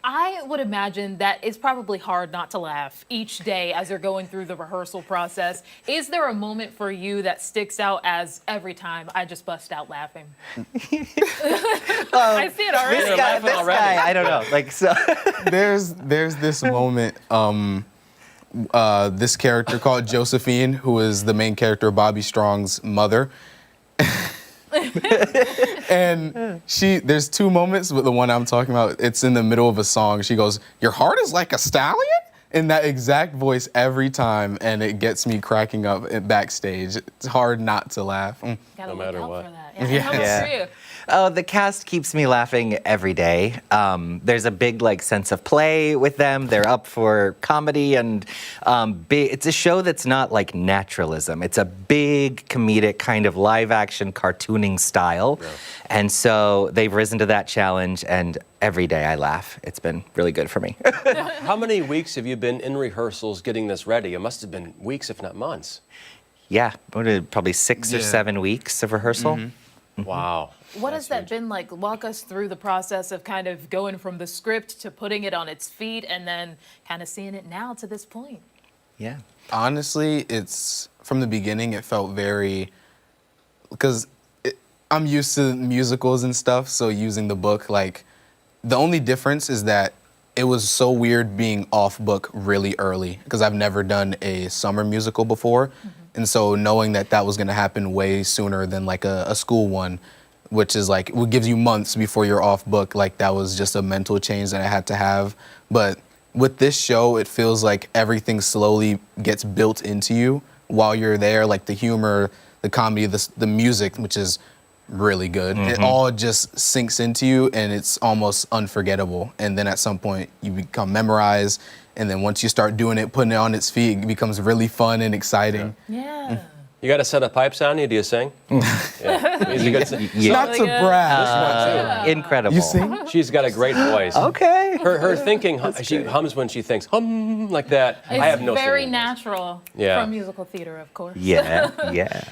I would imagine that it's probably hard not to laugh each day as you're going through the rehearsal process. Is there a moment for you that sticks out as every time I just bust out laughing? I see it already. This guy, I don't know. Like so. There's this moment. This character called Josephine, who is the main character, Bobby Strong's mother. And there's 2 moments, but the one I'm talking about, it's in the middle of a song. She goes, "Your heart is like a stallion?" In that exact voice every time, and it gets me cracking up backstage. It's hard not to laugh. No matter what. How about for you? Oh, the cast keeps me laughing every day. There's a big sense of play with them. They're up for comedy, and it's a show that's not like naturalism. It's a big comedic kind of live action cartooning style. Yeah. And so they've risen to that challenge, and every day I laugh. It's been really good for me. How many weeks have you been in rehearsals getting this ready? It must have been weeks, if not months. Yeah, probably 6 or 7 weeks of rehearsal. Wow. What has that been like? Walk us through the process of kind of going from the script to putting it on its feet and then kind of seeing it now to this point. Yeah. Honestly, it's from the beginning, it felt very, because I'm used to musicals and stuff, so using the book, the only difference is that it was so weird being off book really early, because I've never done a summer musical before. And so knowing that was going to happen way sooner than a school one, which is what gives you months before you're off book, that was just a mental change that I had to have. But with this show, it feels like everything slowly gets built into you while you're there, the humor, the comedy, the music, which is really good. It all just sinks into you, and it's almost unforgettable. And then at some point, you become memorized. And then once you start doing it, putting it on its feet, it becomes really fun and exciting. Yeah. You got a set of pipes on you? Do you sing? Yeah. He's a good singer. Not to brag. Incredible. You sing? She's got a great voice. Okay. Her thinking, she hums when she thinks, like that. It's I have no very singing. natural from musical theater, of course. Yeah.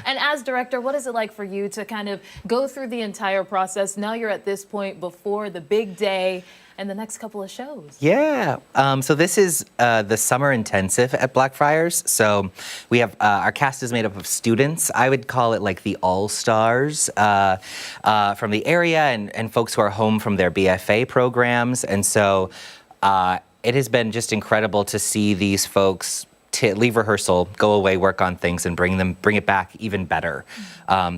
And as director, what is it like for you to kind of go through the entire process? Now you're at this point before the big day and the next couple of shows. Yeah. So this is the summer intensive at Blackfriars. So we have our cast is made up of students. I would call it the all-stars from the area and folks who are home from their BFA programs. And so it has been just incredible to see these folks leave rehearsal, go away, work on things, and bring it back even better.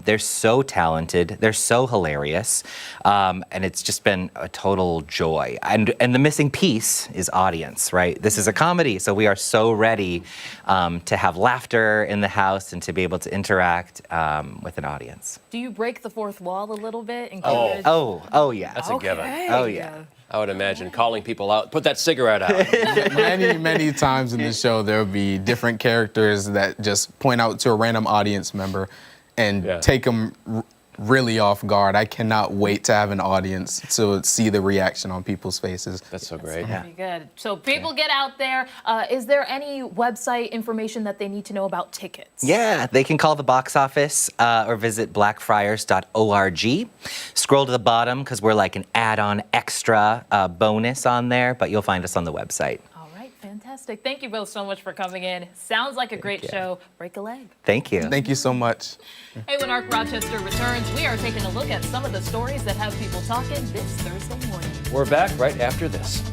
They're so talented, they're so hilarious, and it's just been a total joy. And the missing piece is audience, right? This is a comedy, so we are so ready to have laughter in the house and to be able to interact with an audience. Do you break the fourth wall a little bit? Oh yeah. That's a given. Oh yeah. I would imagine calling people out, put that cigarette out. Many times in the show, there will be different characters that just point out to a random audience member and take them really off guard. I cannot wait to have an audience to see the reaction on people's faces. That's so great. Very good. So people get out there. Is there any website information that they need to know about tickets? Yeah, they can call the box office or visit blackfriars.org. Scroll to the bottom because we're like an add-on extra bonus on there, but you'll find us on the website. All right, fantastic. Thank you both so much for coming in. Sounds like a great show. Break a leg. Thank you. Thank you so much. Hey, when Arc Rochester returns, we are taking a look at some of the stories that have people talking this Thursday morning. We're back right after this.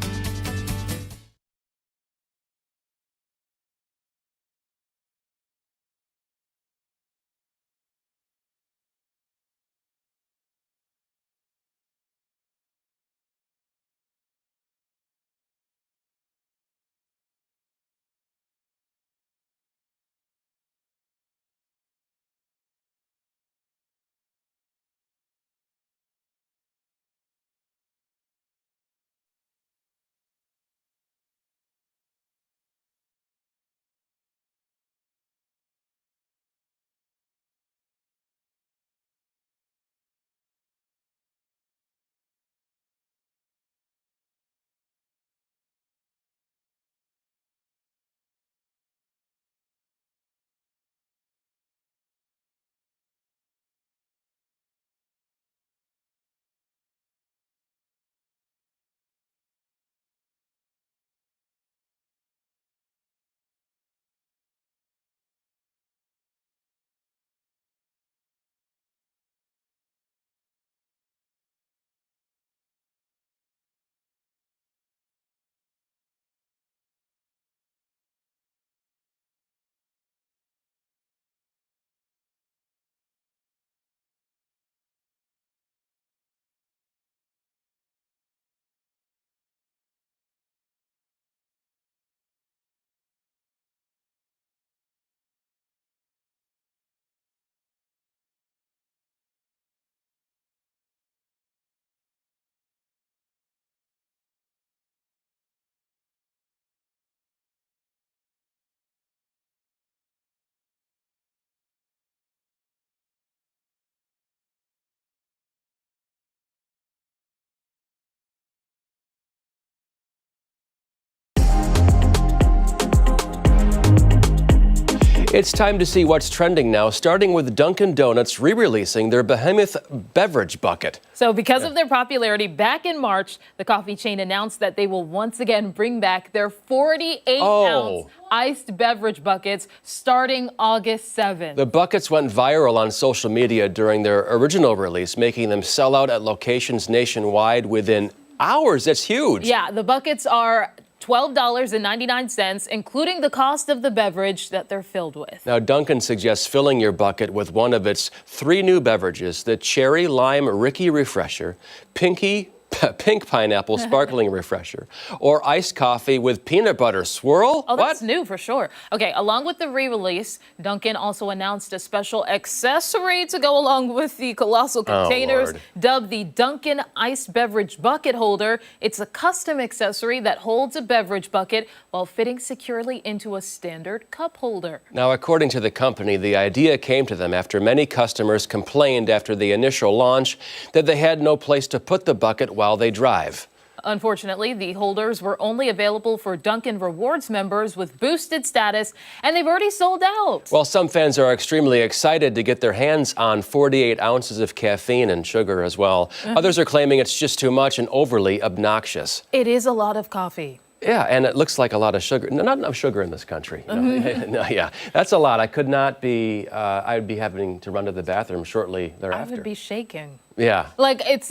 It's time to see what's trending now, starting with Dunkin' Donuts re-releasing their behemoth beverage bucket. So because of their popularity, back in March, the coffee chain announced that they will once again bring back their 48-ounce iced beverage buckets starting August 7th. The buckets went viral on social media during their original release, making them sell out at locations nationwide within hours. That's huge. Yeah, the buckets are $12.99, including the cost of the beverage that they're filled with. Now, Dunkin' suggests filling your bucket with one of its 3 new beverages, the Cherry Lime Ricky Refresher, Pink Pineapple Sparkling Refresher, or iced coffee with peanut butter swirl. Oh, that's new for sure. Okay, along with the re-release, Dunkin' also announced a special accessory to go along with the colossal containers, dubbed the Dunkin' Iced Beverage Bucket Holder. It's a custom accessory that holds a beverage bucket while fitting securely into a standard cup holder. Now, according to the company, the idea came to them after many customers complained after the initial launch that they had no place to put the bucket while they drive. Unfortunately, the holders were only available for Dunkin' Rewards members with boosted status, and they've already sold out. Well, some fans are extremely excited to get their hands on 48 ounces of caffeine and sugar as well. Others are claiming it's just too much and overly obnoxious. It is a lot of coffee. Yeah, and it looks like a lot of sugar. Not enough sugar in this country. You know? No, yeah, that's a lot. I could not be, I'd be having to run to the bathroom shortly thereafter. I would be shaking. Yeah. Like, it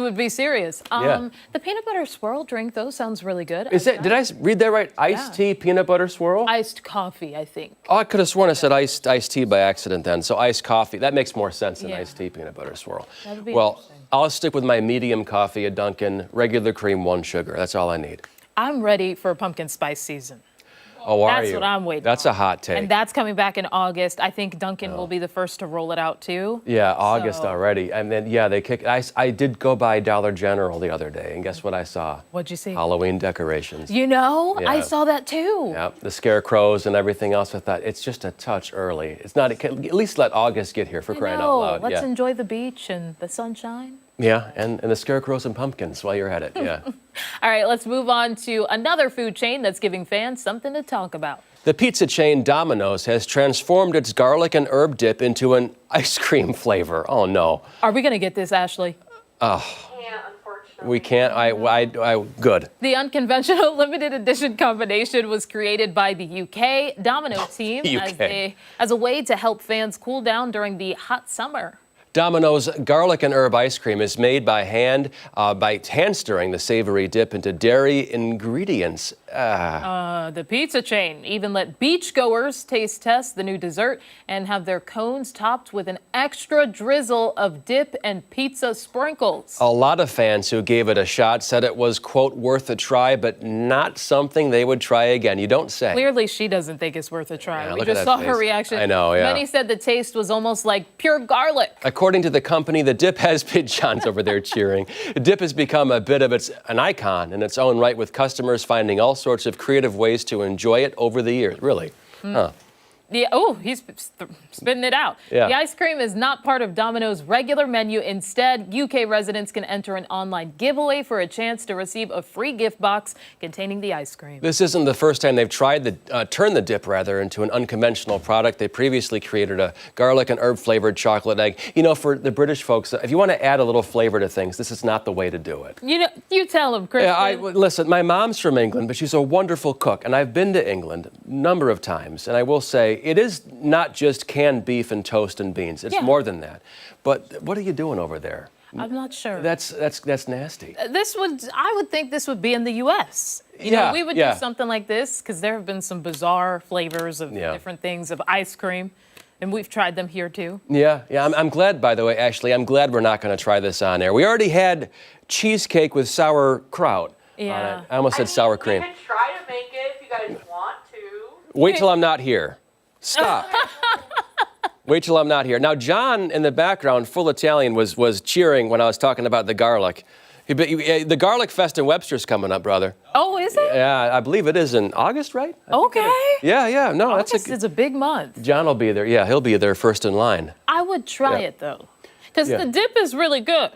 would be serious. The peanut butter swirl drink, though, sounds really good. Did I read that right? Iced tea, peanut butter swirl? Iced coffee, I think. Oh, I could have sworn I said iced tea by accident then. So iced coffee, that makes more sense than iced tea, peanut butter swirl. That would be well, I'll stick with my medium coffee at Dunkin', regular cream, 1 sugar. That's all I need. I'm ready for pumpkin spice season. Oh, are That's you? what I'm waiting That's on. a hot take. And that's coming back in August. I think Dunkin' will be the first to roll it out too. Yeah, August So- already. And then, yeah, they kick. I did go by Dollar General the other day, and guess what I saw? What'd you see? Halloween decorations. You know, I Yeah. saw that too. Yeah, the scarecrows and everything else. I thought it's just a touch early. It's not. At least let August get here for crying out loud. Let's yeah. enjoy the beach and the sunshine. Yeah, and the scarecrows and pumpkins while you're at it. Yeah. All right, let's move on to another food chain that's giving fans something to talk about. The pizza chain Domino's has transformed its garlic and herb dip into an ice cream flavor. Oh no. Are we going to get this, Ashley? We can't. I good. The unconventional limited edition combination was created by the UK Domino team UK. as a way to help fans cool down during the hot summer. Domino's garlic and herb ice cream is made by hand stirring the savory dip into dairy ingredients. The pizza chain even let beachgoers taste test the new dessert and have their cones topped with an extra drizzle of dip and pizza sprinkles. A lot of fans who gave it a shot said it was, quote, worth a try, but not something they would try again. You don't say. Clearly, she doesn't think it's worth a try. Yeah, We look at just that saw her face. reaction. I know, yeah. Many said the taste was almost like pure garlic. According to the company, the dip has been John's over there cheering. The dip has become a bit of an icon in its own right, with customers finding all sorts of creative ways to enjoy it over the years. Really? Huh. Yeah, he's spitting it out. Yeah. The ice cream is not part of Domino's regular menu. Instead, UK residents can enter an online giveaway for a chance to receive a free gift box containing the ice cream. This isn't the first time they've tried to turn the dip into an unconventional product. They previously created a garlic and herb flavored chocolate egg. You know, for the British folks, if you want to add a little flavor to things, this is not the way to do it. You know, you tell him, Kristen. Yeah, listen, my mom's from England, but she's a wonderful cook, and I've been to England a number of times, and I will say it is not just canned beef and toast and beans. It's more than that. But what are you doing over there? I'm not sure. That's nasty. I would think this would be in the U.S. You know, we would do something like this because there have been some bizarre flavors of different things of ice cream, and we've tried them here too. Yeah. I'm glad, by the way, Ashley, I'm glad we're not going to try this on air. We already had cheesecake with sauerkraut on it. I almost said sour cream. We can try to make it if you guys want to. Wait till I'm not here. Stop. Wait till I'm not here. Now, John in the background, full Italian, was cheering when I was talking about the garlic. The Garlic Fest in Webster's coming up, brother. Oh, is it? Yeah, I believe it is in August, right? Okay. Yeah. No, August is a big month. John will be there. Yeah, he'll be there first in line. I would try it though, because the dip is really good.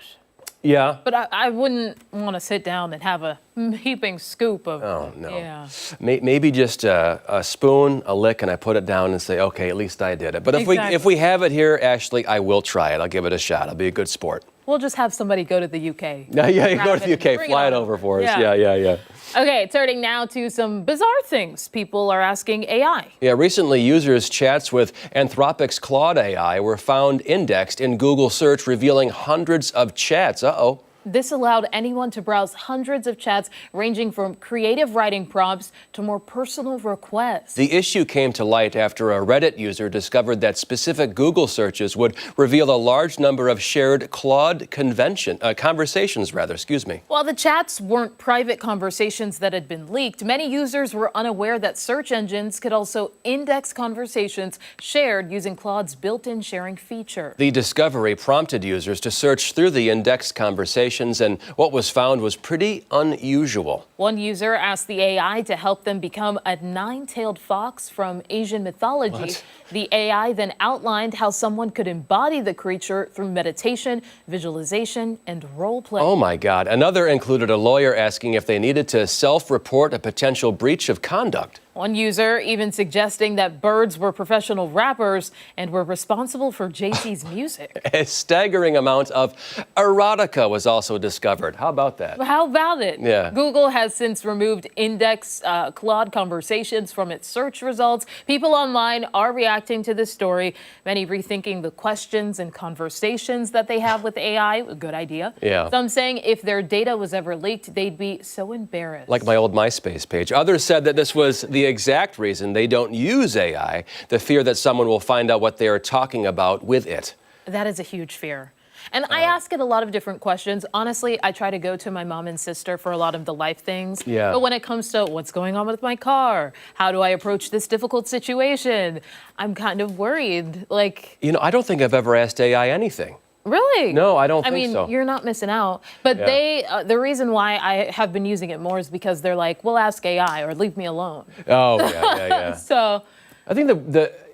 Yeah. But I wouldn't want to sit down and have a heaping scoop of. Oh no. Yeah. Maybe just a spoon, a lick, and I put it down and say, okay, at least I did it. But if we have it here, Ashley, I will try it. I'll give it a shot. I'll be a good sport. We'll just have somebody go to the UK. Yeah, you go to the Grab UK, fly it over for us. Yeah. Yeah. Okay, turning now to some bizarre things people are asking AI. Yeah, recently users' chats with Anthropic's Claude AI were found indexed in Google search, revealing hundreds of chats. Uh-oh. This allowed anyone to browse hundreds of chats ranging from creative writing prompts to more personal requests. The issue came to light after a Reddit user discovered that specific Google searches would reveal a large number of shared Claude conversations. While the chats weren't private conversations that had been leaked, many users were unaware that search engines could also index conversations shared using Claude's built-in sharing feature. The discovery prompted users to search through the indexed conversations, and what was found was pretty unusual. One user asked the AI to help them become a nine-tailed fox from Asian mythology. What? The AI then outlined how someone could embody the creature through meditation, visualization, and role play. Oh my God. Another included a lawyer asking if they needed to self-report a potential breach of conduct. One user even suggesting that birds were professional rappers and were responsible for JT's music. A staggering amount of erotica was also discovered. How about that? How about it? Yeah. Google has since removed index Claude conversations from its search results. People online are reacting to this story, many rethinking the questions and conversations that they have with AI. A good idea. Yeah. Some saying if their data was ever leaked, they'd be so embarrassed. Like my old MySpace page. Others said that this was the exact reason they don't use AI, the fear that someone will find out what they are talking about with it. That is a huge fear. And I ask it a lot of different questions. Honestly, I try to go to my mom and sister for a lot of the life things. Yeah. But when it comes to what's going on with my car, how do I approach this difficult situation, I'm kind of worried. Like, You know, I don't think I've ever asked AI anything. really? No, I don't I think mean, so. you're not missing out. But Yeah. the reason why I have been using it more is because they're like, well, ask AI or leave me alone. Oh, yeah. So, I think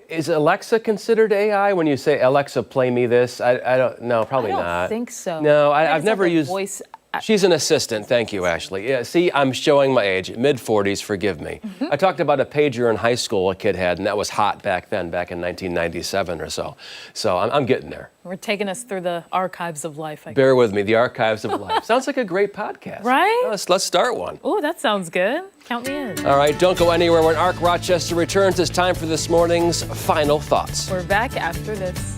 is Alexa considered AI when you say, Alexa, play me this? I don't, no, probably I don't not. think so. No, I think I've it's never like a used. voice. She's an assistant. Thank you, Ashley. Yeah, see, I'm showing my age, mid-40s, forgive me. Mm-hmm. I talked about a pager in high school a kid had, and that was hot back then, back in 1997 or so. So I'm getting there. We're taking us through the archives of life. I guess. Bear with me, the archives of life. Sounds like a great podcast. Right? Let's start one. Oh, that sounds good. Count me in. All right, don't go anywhere. When Arc Rochester returns, it's time for this morning's Final Thoughts. We're back after this.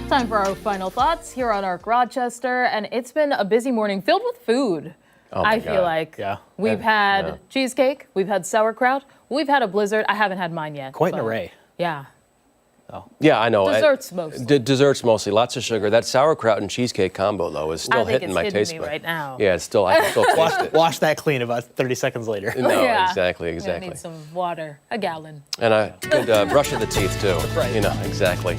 Time for our final thoughts here on Arc Rochester, and it's been a busy morning filled with food. Oh my I feel God. like Yeah. we've had cheesecake, we've had sauerkraut, we've had a blizzard. I haven't had mine yet. Quite an but array. Yeah. Yeah, I know. Desserts mostly. Desserts mostly. Lots of sugar. That sauerkraut and cheesecake combo, though, is still I think hitting it's my hitting taste me bud. right now. Yeah, it's still. I can still taste it. Wash that clean about 30 seconds later. No, Yeah. exactly. I need some water, a gallon. And a good brush of the teeth, too. Right. You know, exactly.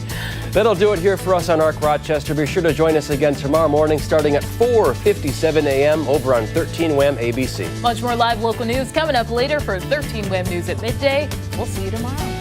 That'll do it here for us on Arc Rochester. Be sure to join us again tomorrow morning starting at 4:57 a.m. over on 13 WHAM ABC. Much more live local news coming up later for 13 WHAM News at midday. We'll see you tomorrow.